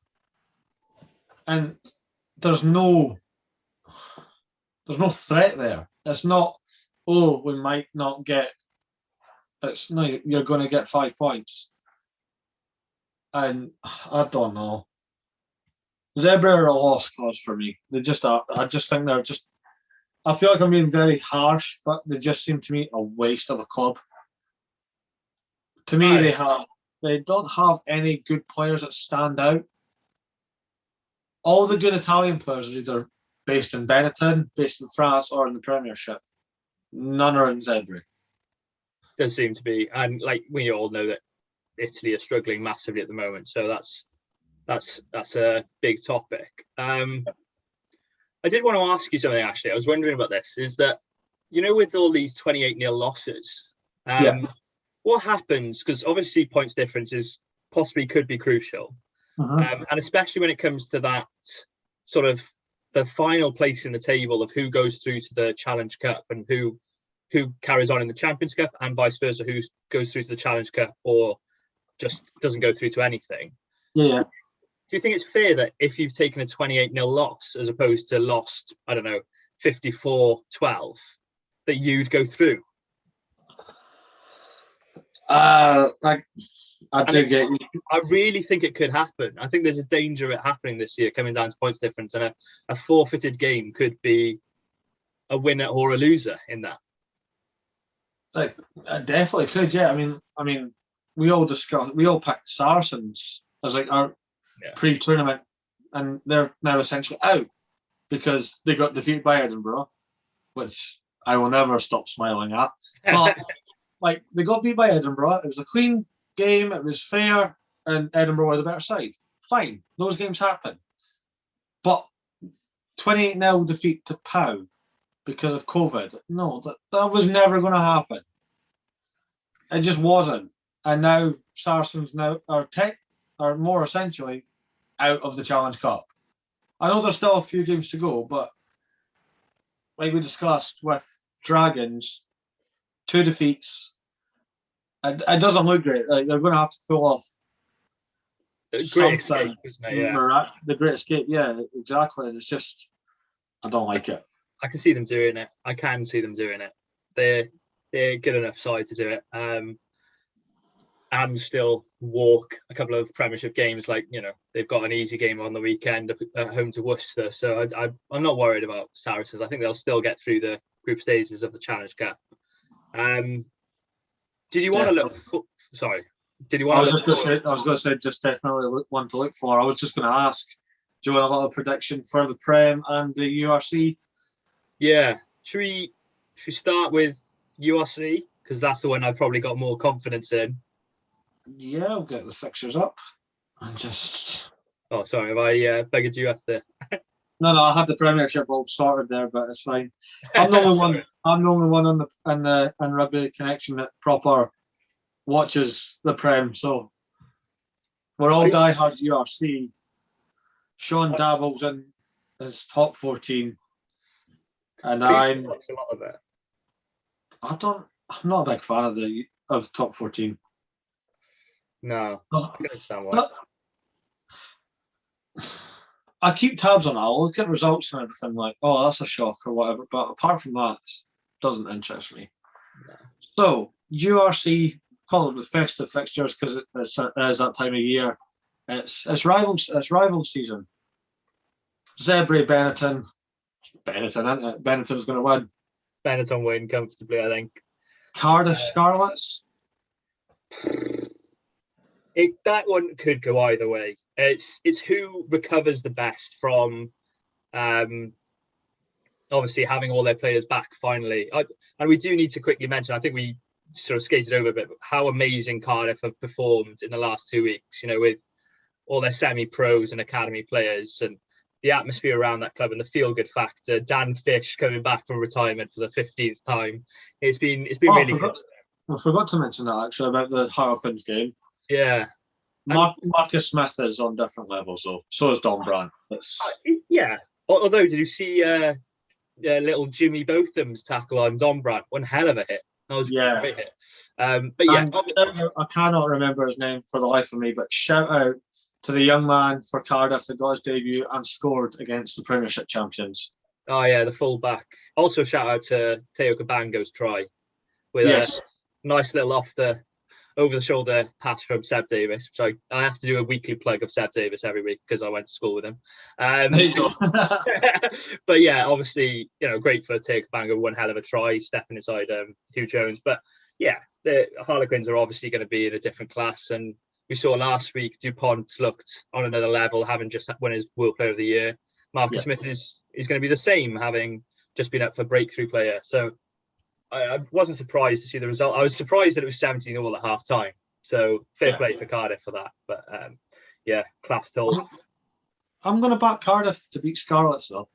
and there's no threat there. It's not, oh, we might not get. It's no, you're going to get 5 points. And I don't know. Zebre are a lost cause for me. They just are. I just think they're just. I feel like I'm being very harsh, but they just seem to me a waste of a club. To me, they don't have any good players that stand out. All the good Italian players are either based in Benetton, based in France, or in the Premiership. None are in Zebre. Does seem to be, and like we all know that Italy are struggling massively at the moment, so that's a big topic. I did want to ask you something, Ashley. I was wondering about this. Is that, with all these 28-0 losses, what happens? Because obviously points differences possibly could be crucial. And especially when it comes to that sort of the final place in the table of who goes through to the Challenge Cup and who who carries on in the Champions Cup, and vice versa, who goes through to the Challenge Cup or just doesn't go through to anything. Yeah. Do you think it's fair that if you've taken a 28-0 loss as opposed to lost, I don't know, 54-12, that you'd go through? I do get you. I really think it could happen. I think there's a danger of it happening this year, coming down to points difference, and a forfeited game could be a winner or a loser in that. Like, I definitely could, yeah. I mean, we all picked Saracens as like our pre-tournament, and they're now essentially out because they got defeated by Edinburgh, which I will never stop smiling at. But like, they got beat by Edinburgh. It was a clean game. It was fair, and Edinburgh were the better side. Fine, those games happen. But 28-0 defeat to POW because of COVID. No, that was never going to happen. It just wasn't. And now Saracens are more essentially out of the Challenge Cup. I know there's still a few games to go, but like we discussed with Dragons, 2 defeats. It doesn't look great. Like, they're going to have to pull off Great escape, isn't it? Yeah. The Great Escape, yeah, exactly. And it's just, I don't like it. I can see them doing it. I can see them doing it. They're a good enough side to do it. And still walk a couple of Premiership games. Like, you know, they've got an easy game on the weekend at home to Worcester. So I'm not worried about Saracens. I think they'll still get through the group stages of the Challenge Cup. Did you want to look? Sorry. Did you want? I was going to say just definitely one to look for. I was just going to ask, do you want a little prediction for the Prem and the URC? Yeah. Should we start with URC, because that's the one I've probably got more confidence in? Yeah, I'll get the fixtures up. I'm just. Oh, sorry, have I begged you up there? No, I had the Premiership all sorted there, but it's fine. I'm the only one. I'm the only one on Rugby Connection that proper watches the Prem. So we're all diehard URC. Sean dabbles in his top 14, and I'm. Watch a lot of it. I'm not a big fan of top 14. No, I can understand why. I keep tabs on it. I'll look at results and everything like, oh, that's a shock or whatever. But apart from that, it doesn't interest me. No. So, URC, call it the festive fixtures because it is that time of year. It's rival season. Zebra, Benetton, isn't it? Benetton's going to win. Benetton win comfortably, I think. Cardiff Scarlets. That one could go either way. It's who recovers the best from obviously having all their players back finally. And we do need to quickly mention, I think we sort of skated over a bit, how amazing Cardiff have performed in the last 2 weeks, you know, with all their semi-pros and academy players, and the atmosphere around that club and the feel-good factor. Dan Fish coming back from retirement for the 15th time. It's been really good. I forgot to mention that actually about the Harlequins game. Yeah. Marcus Smith is on different levels, though. So is Don Brandt. Yeah. Although, did you see little Jimmy Botham's tackle on Don Brandt? One hell of a hit. That was a great hit. But yeah, I cannot remember his name for the life of me. But shout out to the young man for Cardiff that got his debut and scored against the Premiership champions. Oh yeah, the full-back. Also, shout out to Teo Kabango's try with a nice little over-the-shoulder pass from Seb Davis. So I have to do a weekly plug of Seb Davis every week because I went to school with him. There you go. But yeah, obviously, you know, great for Teo Kabango. One hell of a try, stepping inside Hugh Jones. But yeah, the Harlequins are obviously going to be in a different class. And we saw last week DuPont looked on another level, having just won his World Player of the Year. Marcus Smith is going to be the same, having just been up for breakthrough player. So I wasn't surprised to see the result. I was surprised that it was 17-all at half time. So fair play for Cardiff for that. But class told. I'm going to back Cardiff to beat Scarlets, though.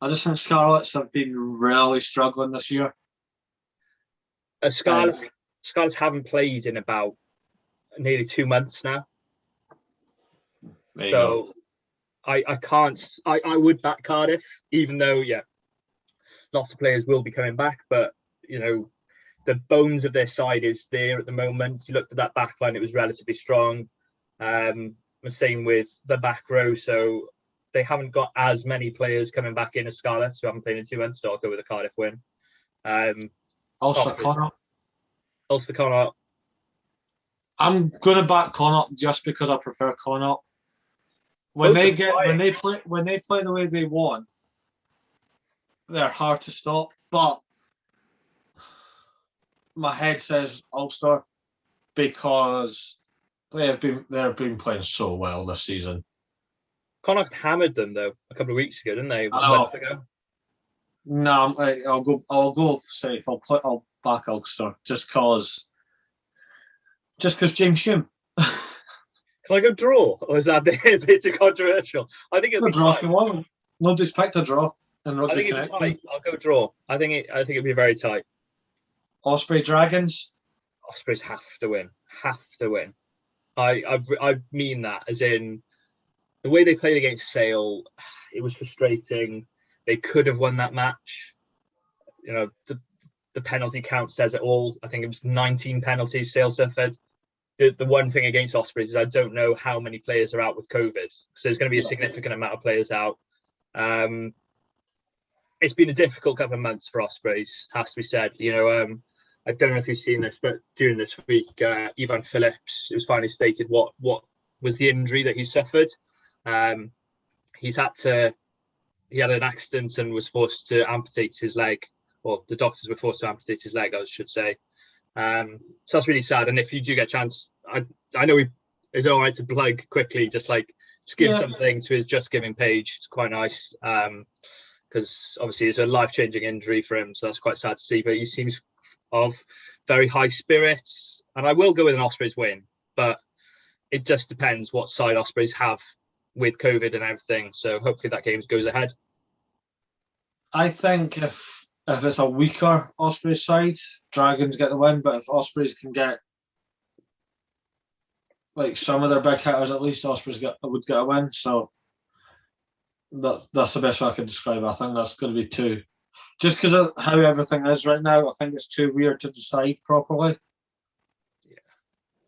I just think Scarlets have been really struggling this year. Scarlets haven't played in about nearly 2 months now. So I would back Cardiff, even though, lots of players will be coming back. But the bones of their side is there at the moment. You looked at that back line, it was relatively strong. The same with the back row. So they haven't got as many players coming back in as Scarlets, who haven't played in 2 months. So I'll go with a Cardiff win. Also, Connacht. Ulster Connacht. I'm going to back Connacht just because I prefer Connacht. When they play the way they want, they're hard to stop. But my head says Ulster because they've been playing so well this season. Connacht hammered them though a couple of weeks ago, didn't they? A month ago. No, I'll go safe. I'll back Ulster just because James Hume. Can I go draw, or is that a bit too controversial? I think it'll be draw. tight. Nobody's picked a draw in Rugby. I think it'll be tight. I'll go draw. I think it'll be very tight. Osprey Dragons. Ospreys have to win. Have to win. I mean that as in the way they played against Sale. It was frustrating. They could have won that match. The penalty count says it all. I think it was 19 penalties Sale suffered. The one thing against Ospreys is I don't know how many players are out with COVID. So there's going to be a significant amount of players out. It's been a difficult couple of months for Ospreys, has to be said. I don't know if you've seen this, but during this week, Ivan Phillips, it was finally stated what was the injury that he suffered. He had an accident and was forced to amputate his leg, or the doctors were forced to amputate his leg, I should say. So that's really sad. And if you do get a chance, I know it's all right to plug quickly, just give something to his Just Giving page. It's quite nice because obviously it's a life-changing injury for him, so that's quite sad to see. But he seems of very high spirits, and I will go with an Ospreys win, but it just depends what side Ospreys have with COVID and everything. So hopefully that game goes ahead. I think if it's a weaker Ospreys side, Dragons get the win. But if Ospreys can get some of their big hitters, at least Ospreys would get a win. So that's the best way I can describe it. I think that's going to be two. Just because of how everything is right now, I think it's too weird to decide properly. Yeah.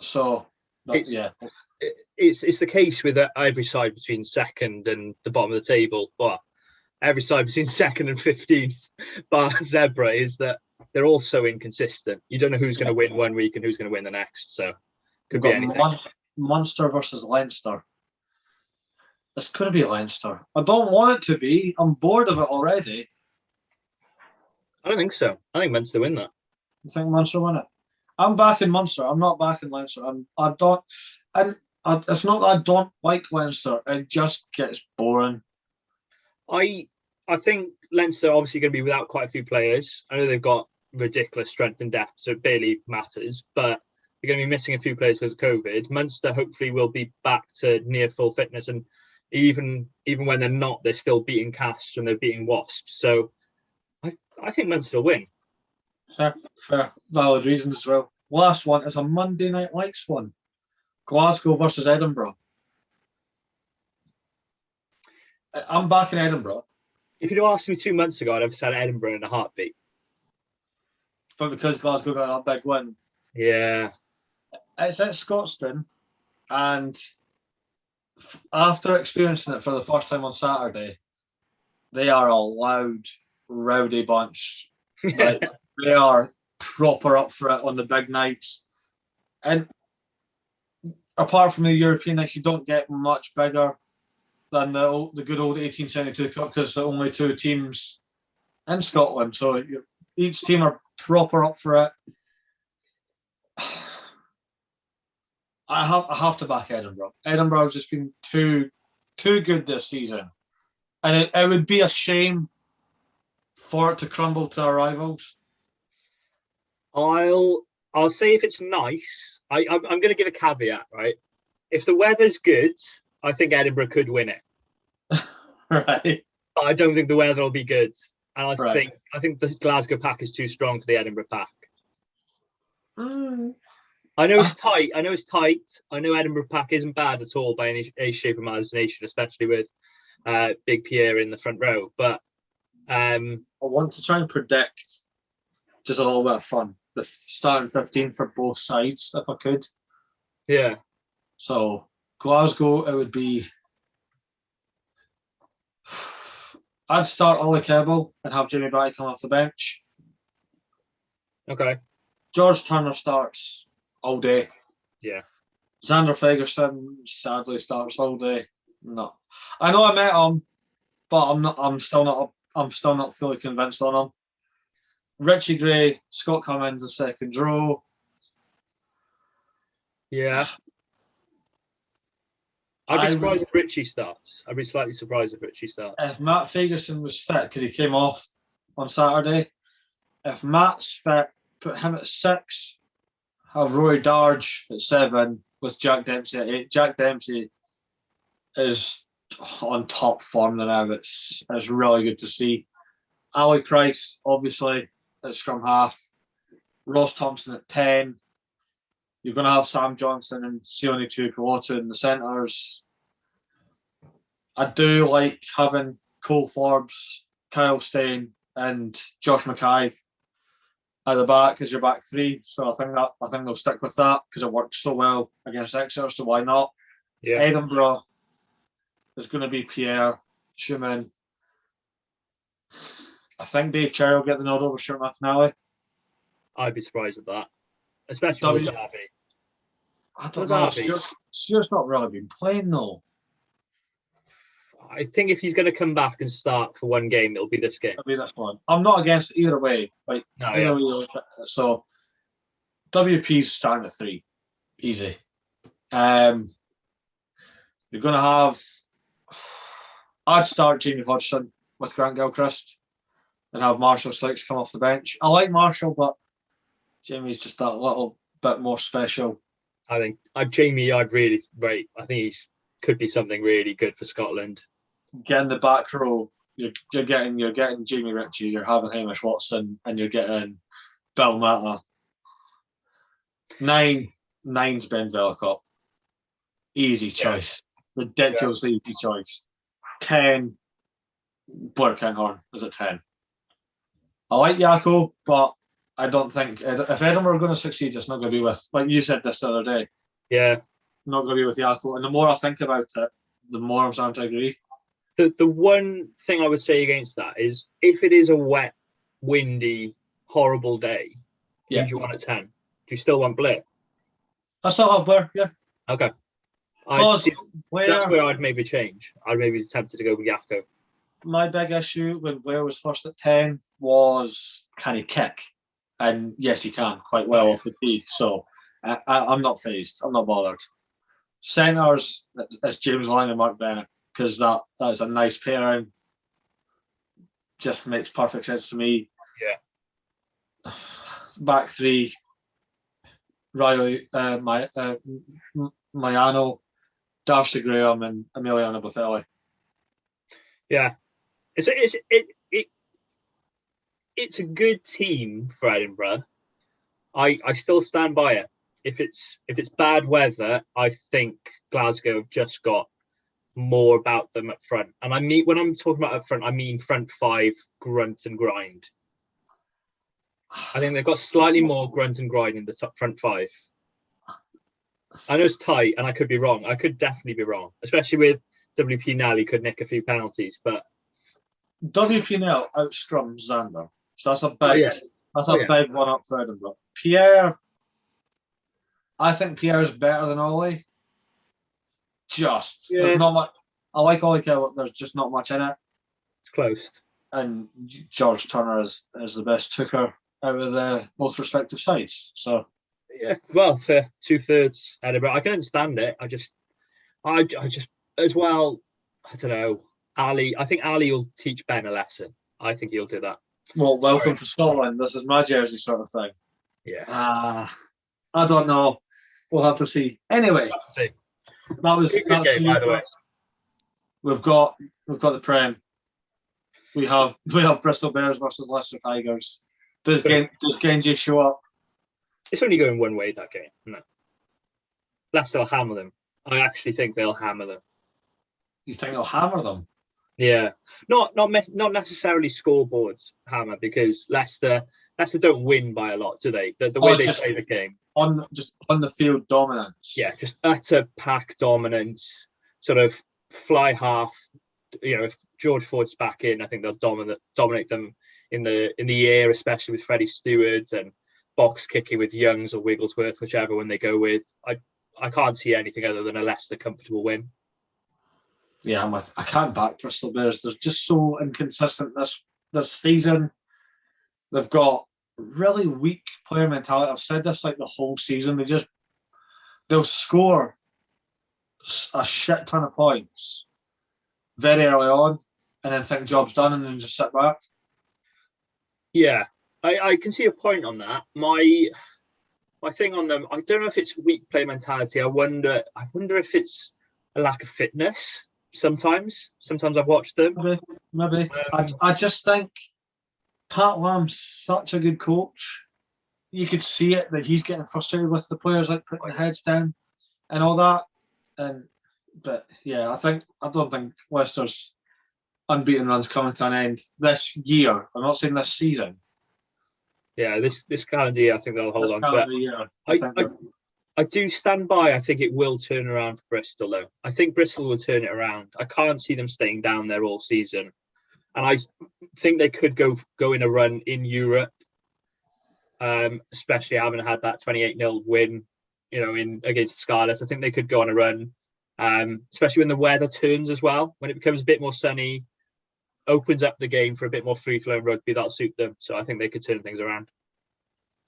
So it's the case with every side between second and the bottom of the table, but every side between second and 15th, bar Zebra, is that they're all so inconsistent. You don't know who's going to win one week and who's going to win the next. So could be anything. Munster versus Leinster. It's going to be Leinster. I don't want it to be. I'm bored of it already. I don't think so. I think Munster win that. You think Munster win it? I'm backing Munster. I'm not backing Leinster. It's not that I don't like Leinster. It just gets boring. I think Leinster are obviously going to be without quite a few players. I know they've got ridiculous strength and depth, so it barely matters. But they're going to be missing a few players because of COVID. Munster hopefully will be back to near full fitness, and even when they're not, they're still beating Castres and they're beating Wasps. So I think Munster will win. Fair, valid reasons as well. Last one is a Monday Night Lights one. Glasgow versus Edinburgh. I'm back in Edinburgh. If you'd asked me 2 months ago, I'd have said Edinburgh in a heartbeat. But because Glasgow got that big win. Yeah. It's at Scotstoun, and after experiencing it for the first time on Saturday, they are a loud, rowdy bunch. They are proper up for it on the big nights. And apart from the European nights, you don't get much bigger than the good old 1872 Cup because there are only 2 teams in Scotland. So each team are proper up for it. I have to back Edinburgh. Edinburgh has just been too good this season. And it would be a shame for it to crumble to our rivals. I'll say if it's nice, I'm going to give a caveat, right? If the weather's good, I think Edinburgh could win it. Right. But I don't think the weather will be good. And I think the Glasgow pack is too strong for the Edinburgh pack. I know it's tight. I know Edinburgh pack isn't bad at all by any shape of imagination, especially with Big Pierre in the front row. But I want to try and predict just a little bit of fun. The starting 15 for both sides, if I could. Yeah. So Glasgow, it would be. I'd start Ollie Kebble and have Jamie Batty come off the bench. Okay. George Turner starts all day. Yeah. Xander Fagerson sadly starts all day. No, I know I met him, but I'm still not fully convinced on him. Richie Gray, Scott Cummins, the second row. Yeah. I'd be surprised if Richie starts. I'd be slightly surprised if Richie starts. If Matt Fagerson was fit, because he came off on Saturday, if Matt's fit, put him at 6, have Rory Darge at 7 with Jack Dempsey at 8. Jack Dempsey is on top form now. It's really good to see. Ali Price, obviously, at scrum half. Ross Thompson at 10. You're going to have Sam Johnson and Sione Tuipulotu in the centres. I do like having Cole Forbes, Kyle Steyn, and Josh Mackay at the back as your back three. So I think they'll stick with that because it worked so well against Exeter. So why not? Yeah. Edinburgh is going to be Pierre Schumann. I think Dave Cherry will get the nod over Stuart McNally. I'd be surprised at that, especially with Derby. I don't know. Stuart's not really been playing though. I think if he's going to come back and start for one game, it'll be this game. It'll be this one. I'm not against either way. So WP's starting at 3. Easy. You're going to have... I'd start Jamie Hodgson with Grant Gilchrist and have Marshall Slicks come off the bench. I like Marshall, but Jamie's just that little bit more special. I think Jamie, I'd really rate. I think he's could be something really good for Scotland. Getting the back row, you're getting Jamie Ritchie, you're having Hamish Watson, and you're getting Bill Mata. 9's Ben Vellicott. Easy choice. Ridiculously easy choice. 10, Blair Kinghorn is at 10. I like Yako, but I don't think if Edinburgh are going to succeed, it's not going to be with, like you said this the other day. Yeah. Not going to be with Yako. And the more I think about it, the more I'm starting to agree. The one thing I would say against that is if it is a wet, windy, horrible day, who do you want at 10? Do you still want Blair? I still have Blair, yeah. Okay. That's where I'd maybe change. I'd maybe be tempted to go with Yako. My big issue when Blair was first at 10 was, can he kick? And yes, he can quite well off the tee. So I'm not fazed. I'm not bothered. Centres, it's James Lang and Mark Bennett because that's a nice pairing. Just makes perfect sense to me. Yeah. Back 3, Riley, Mayano, Darcy Graham, and Emiliano Bothelli. Yeah, it's a good team for Edinburgh. I still stand by it. If it's bad weather, I think Glasgow have just got more about them up front. And I mean, when I'm talking about up front, I mean front 5 grunt and grind. I think they've got slightly more grunt and grind in the top front 5. I know it's tight, and I could be wrong. I could definitely be wrong, especially with WP Nell. He could nick a few penalties, but WP Nell outscrums Xander, so that's a big big one up for Edinburgh. Pierre, I think Pierre is better than Ollie. There's not much. I like Ollie Kellett. There's just not much in it. It's close. And George Turner is the best hooker out of the both respective sides. So yeah, well, for 2/3 Edinburgh, I can understand it. I just as well. I don't know. I think Ali will teach Ben a lesson. I think he'll do that. Well, welcome to Scotland. This is my jersey sort of thing. Yeah. I don't know. We'll have to see. Anyway, that was good game, by the way. We've got the Prem. We have Bristol Bears versus Leicester Tigers. Does Genji show up? It's only going one way, that game. No. Leicester will hammer them. I actually think they'll hammer them. You think they'll hammer them? Yeah, not necessarily scoreboards, Hammer, because Leicester don't win by a lot, do they? The way they play the game, on the field dominance. yeah, just utter pack dominance, sort of fly half. If George Ford's back in, I think they'll dominate them in the air, especially with Freddie Stewart, and box kicking with Youngs or Wigglesworth, whichever one they go with. I can't see anything other than a Leicester comfortable win. Yeah, I can't back Bristol Bears. They're just so inconsistent this season. They've got really weak player mentality. I've said this like the whole season. They'll score a shit ton of points very early on, and then think job's done, and then just sit back. Yeah, I can see a point on that. My thing on them, I don't know if it's weak play mentality. I wonder if it's a lack of fitness. Sometimes I've watched them. Maybe. I just think Pat Lam's such a good coach. You could see it that he's getting frustrated with the players, like putting their heads down and all that. But yeah, I don't think Leicester's unbeaten run's coming to an end this year. I'm not saying this season. Yeah, this calendar year, I think they'll hold on to it. I do stand by. I think it will turn around for Bristol, though. I think Bristol will turn it around. I can't see them staying down there all season, and I think they could go in a run in Europe, especially having had that 28-0 win, against the Scarlets. I think they could go on a run, especially when the weather turns as well. When it becomes a bit more sunny, opens up the game for a bit more free-flowing rugby. That'll suit them. So I think they could turn things around.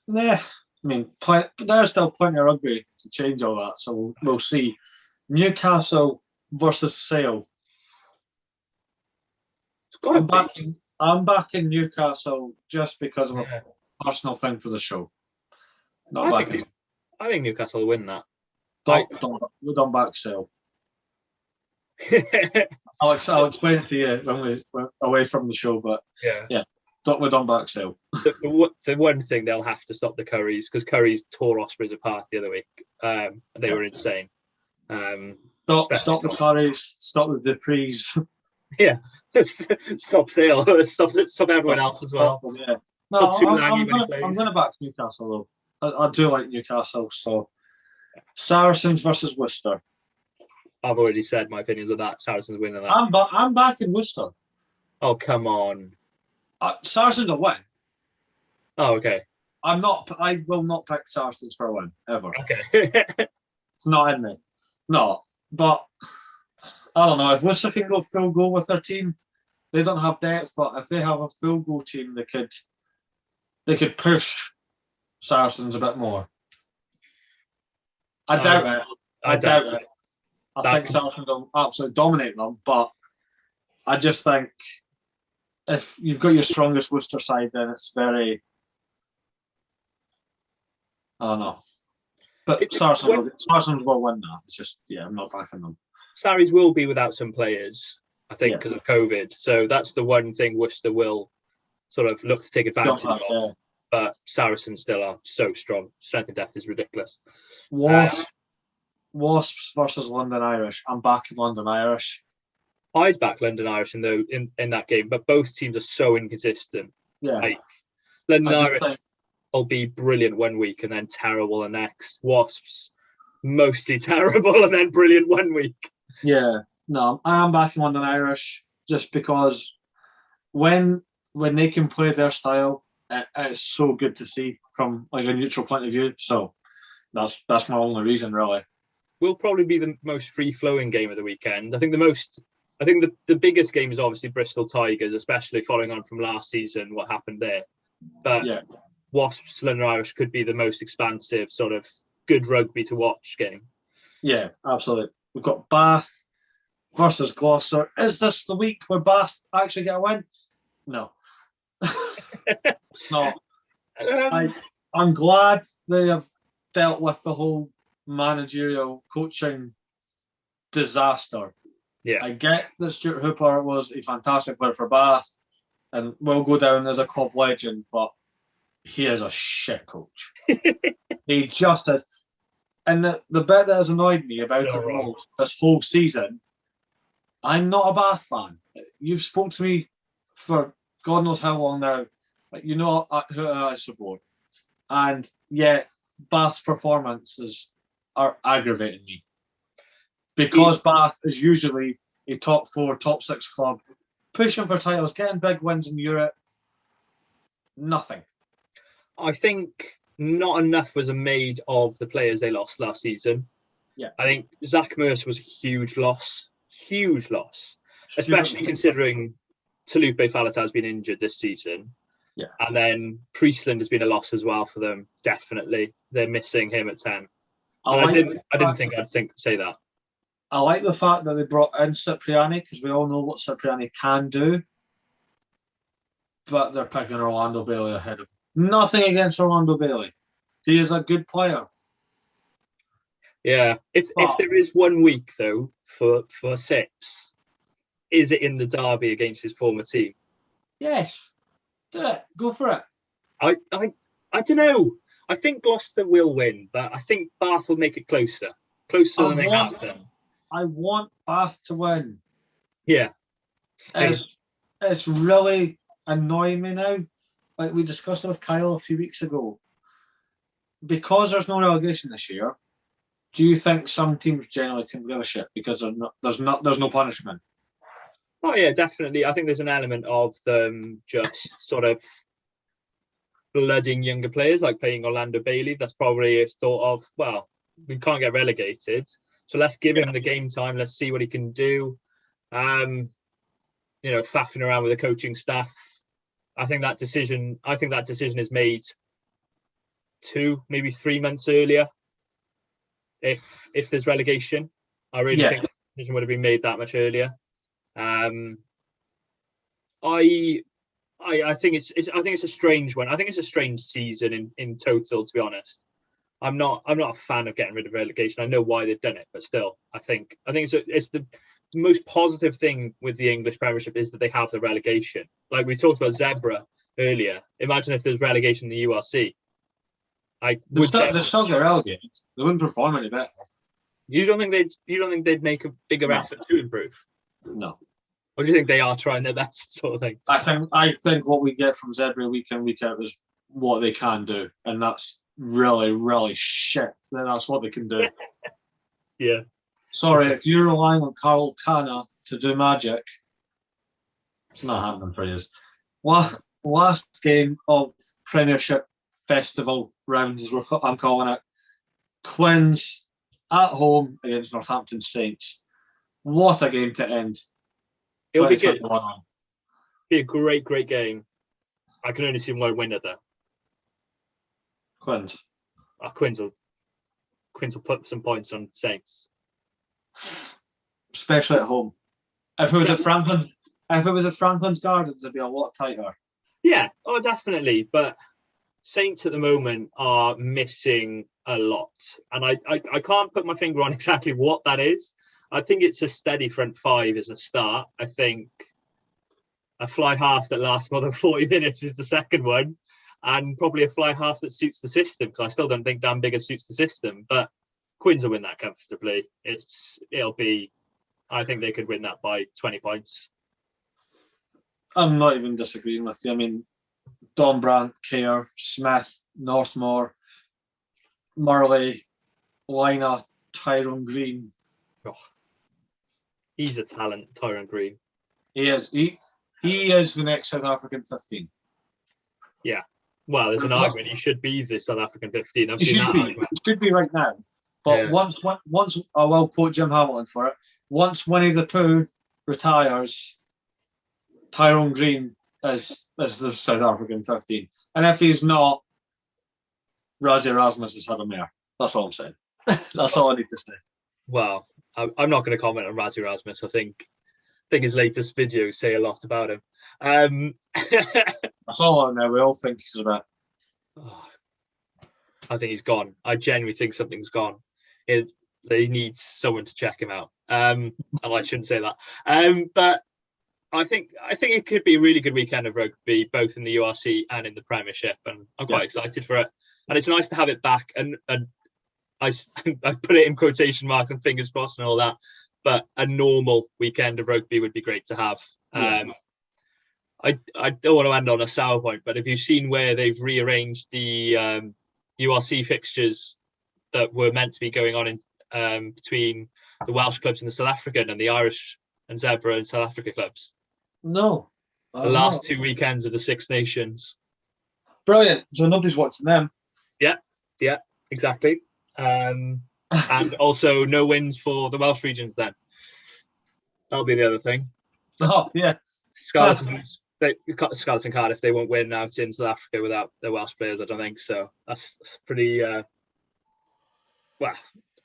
Yeah. I mean, there's still plenty of rugby to change all that, so we'll see. Newcastle versus Sale. I'm backing Newcastle just because of a personal thing for the show. I think Newcastle will win that. We don't back Sale. I'll explain it to you when we're away from the show, but yeah. We don't back Sale. The one thing they'll have to stop the Currys, because Currys tore Ospreys apart the other week. They were insane. Stop the Currys, stop the Duprees. Yeah, stop Sale, stop everyone else as well. Yeah. No, I'm going to back Newcastle though. I do like Newcastle. So Saracens versus Worcester. I've already said my opinions on that. Saracens winning that. I'm backing Worcester. Oh, come on. Saracens will win. Oh, okay. I will not pick Saracens for a win ever. Okay. It's not in me. No, but I don't know if Worcester can go full goal with their team. They don't have depth, but if they have a full goal team, they could push Saracens a bit more. I doubt it. I think Saracens will absolutely dominate them, but I just think if you've got your strongest Worcester side, then it's very, I don't know. But Saracens will win that. It's just, I'm not backing them. Sarries will be without some players, I think, because of COVID. So that's the one thing Worcester will sort of look to take advantage of. Yeah. But Saracens still are so strong. Strength and depth is ridiculous. Wasps versus London Irish. I'm backing London Irish. I'd back London Irish in that game, but both teams are so inconsistent. Yeah. London Irish will be brilliant one week and then terrible the next. Wasps, mostly terrible and then brilliant one week. Yeah. No, I am backing London Irish just because when they can play their style, it's so good to see from like a neutral point of view. So that's my only reason, really. Will probably be the most free-flowing game of the weekend. I think the biggest game is obviously Bristol Tigers, especially following on from last season, what happened there. But Wasps, London Irish could be the most expansive, sort of good rugby to watch game. Yeah, absolutely. We've got Bath versus Gloucester. Is this the week where Bath actually get a win? No. It's not. I'm glad they have dealt with the whole managerial coaching disaster. Yeah, I get that Stuart Hooper was a fantastic player for Bath and will go down as a club legend, but he is a shit coach. He just is. And the bit that has annoyed me about it most this whole season, I'm not a Bath fan. you've spoke to me for God knows how long now. Like, you know who I support. And yet, Bath's performances are aggravating me. Because Bath is usually a top 4, top 6 club, pushing for titles, getting big wins in Europe. Nothing. I think not enough was made of the players they lost last season. Yeah. I think Zach Mercer was a huge loss, especially considering Talupe Falata has been injured this season. Yeah. And then Priestland has been a loss as well for them, definitely. They're missing him at 10. I didn't think I'd say that. I like the fact that they brought in Cipriani, because we all know what Cipriani can do. But they're picking Orlando Bailey ahead of him. Nothing against Orlando Bailey. He is a good player. Yeah. If there is 1 week, though, for Sips, is it in the derby against his former team? Yes. Do it. Go for it. I don't know. I think Gloucester will win, but I think Bath will make it closer than they have done. I want Bath to win. Yeah. It's really annoying me now. Like we discussed it with Kyle a few weeks ago. Because there's no relegation this year, do you think some teams generally can give a shit because there's no punishment? Oh yeah, definitely. I think there's an element of them just sort of blooding younger players, like playing Orlando Bailey. That's probably a thought of, well, we can't get relegated, so let's give him the game time. Let's see what he can do. Faffing around with the coaching staff. I think that decision is made 2, maybe 3 months earlier. If there's relegation, I really think the decision would have been made that much earlier. I think it's a strange one. I think it's a strange season in total, to be honest. I'm not a fan of getting rid of relegation. I know why they've done it, but still, I think it's the most positive thing with the English Premiership is that they have the relegation. Like we talked about Zebra earlier. Imagine if there's relegation in the URC. They're still get relegated. They wouldn't perform any better. You don't think they'd make a bigger effort to improve? No. Or do you think they are trying their best, sort of thing? I think what we get from Zebra week in, week out is what they can do, and that's really, really shit. Then that's what they can do. Yeah. Sorry, if you're relying on Carl Canna to do magic, it's not happening for you. Last game of Premiership Festival round, as I'm calling it. Quins at home against Northampton Saints. What a game to end. It'll be good. Be a great game. I can only see one winner though. Quins. Quins will put some points on Saints. Especially at home. If it was at Franklin's Gardens, it'd be a lot tighter. Yeah, definitely. But Saints at the moment are missing a lot. And I can't put my finger on exactly what that is. I think it's a steady front 5 as a start. I think a fly half that lasts more than 40 minutes is the second one. And probably a fly half that suits the system, because I still don't think Dan Biggar suits the system. But Quins will win that comfortably. I think they could win that by 20 points. I'm not even disagreeing with you. I mean, Don Brandt, Kerr, Smith, Northmore, Murley, Lina, Tyrone Green. Oh, he's a talent, Tyrone Green. He is. He is the next South African 15. Yeah. Well, there's an argument he should be the South African 15. He should be right now. But once I will quote Jim Hamilton for it. Once Winnie the Pooh retires, Tyrone Green is the South African 15. And if he's not, Rassie Erasmus has had a mare. That's all I'm saying. That's all I need to say. Well, I'm not going to comment on Rassie Erasmus. I think his latest videos say a lot about him. That's all I know. We all think he's a bit. I think he's gone. I genuinely think something's gone. They need someone to check him out. And I shouldn't say that. But I think it could be a really good weekend of rugby, both in the URC and in the Premiership, and I'm quite excited for it. And it's nice to have it back. And I put it in quotation marks and fingers crossed and all that. But a normal weekend of rugby would be great to have. I don't want to end on a sour point, but have you seen where they've rearranged the URC fixtures that were meant to be going on in between the Welsh clubs and the South African, and the Irish and Zebra and South Africa clubs? No. The last 2 weekends of the Six Nations. Brilliant. So nobody's watching them. Yeah, exactly. And also no wins for the Welsh regions then. That'll be the other thing. Oh, yeah. Scarlett and Cardiff, they won't win out in South Africa without their Welsh players, I don't think. So that's pretty... well,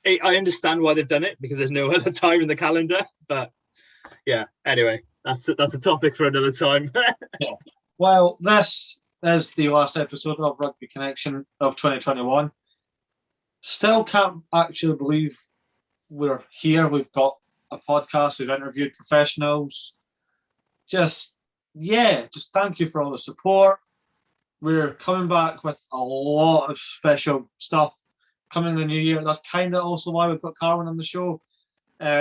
I understand why they've done it, because there's no other time in the calendar. But yeah, anyway, that's a topic for another time. Yeah. Well, this is the last episode of Rugby Connection of 2021. Still can't actually believe we're here. We've got a podcast. We've interviewed professionals. Just thank you for all the support. We're coming back with a lot of special stuff coming in the new year. That's kind of also why we've got Carwyn on the show.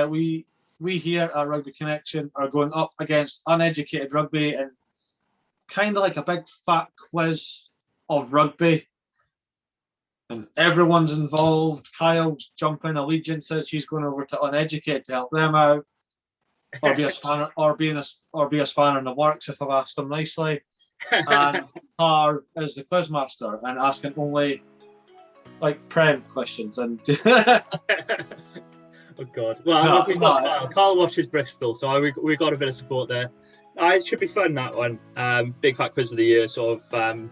We here at Rugby Connection are going up against Uneducated Rugby, and kind of like a big fat quiz of rugby. And everyone's involved. Kyle's jumping allegiances. He's going over to Uneducated to help them out, or be a spanner, or be a spanner in the works if I've asked him nicely. And R is the quizmaster and asking only like Prem questions. And oh God! Well, Carl watches Bristol, so we got a bit of support there. It should be fun, that one. Big fat quiz of the year, sort of.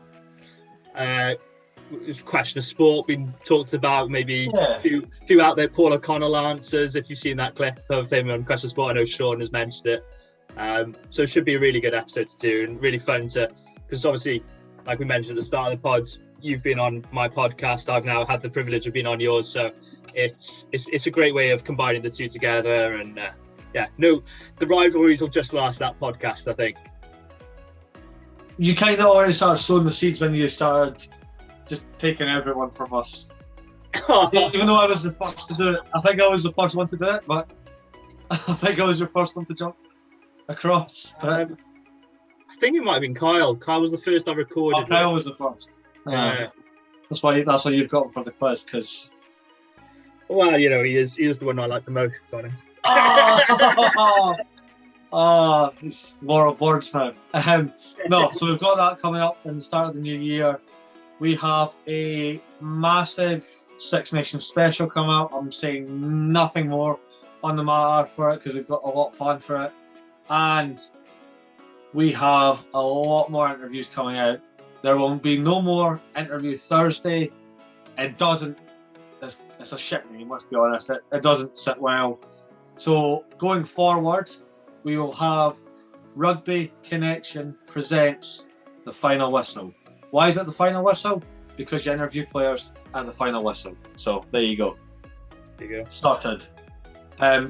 Question of sport being talked about, maybe a few out there. Paul O'Connell answers, if you've seen that clip of him on Question of Sport. I know Sean has mentioned it. So it should be a really good episode to do, and really fun because obviously, like we mentioned at the start of the pods, you've been on my podcast. I've now had the privilege of being on yours, so it's a great way of combining the two together. And the rivalries will just last that podcast, I think. You kind of already started sowing the seeds when you started just taking everyone from us. Even though I was the first to do it, I think I was the first one to do it, but I think I was your first one to jump across. I think it might have been Kyle. Kyle was the first I recorded. Kyle was the first. That's why you've got him for the quiz, because. Well, he is the one I like the most, to be honest. He's more of words now. No, so we've got that coming up in the start of the new year. We have a massive Six Nations special coming up. I'm saying nothing more on the matter for it because we've got a lot planned for it. And we have a lot more interviews coming out. There will be no more interview Thursday. It's a shit name, let's be honest. It doesn't sit well. So going forward, we will have Rugby Connection presents the final whistle. Why is it the final whistle? Because you interview players at the final whistle. So there you go. There you go. Started.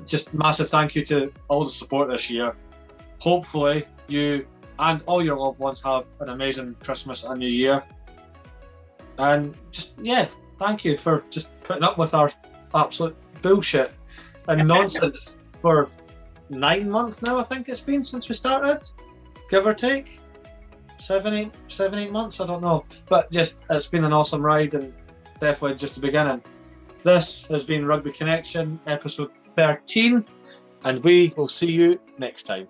Just massive thank you to all the support this year. Hopefully you and all your loved ones have an amazing Christmas and New Year. And just, thank you for just putting up with our absolute bullshit and nonsense for 9 months now, I think it's been since we started, give or take. 7, 8 months, I don't know. But just, it's been an awesome ride and definitely just the beginning. This has been Rugby Connection, episode 13, and we will see you next time.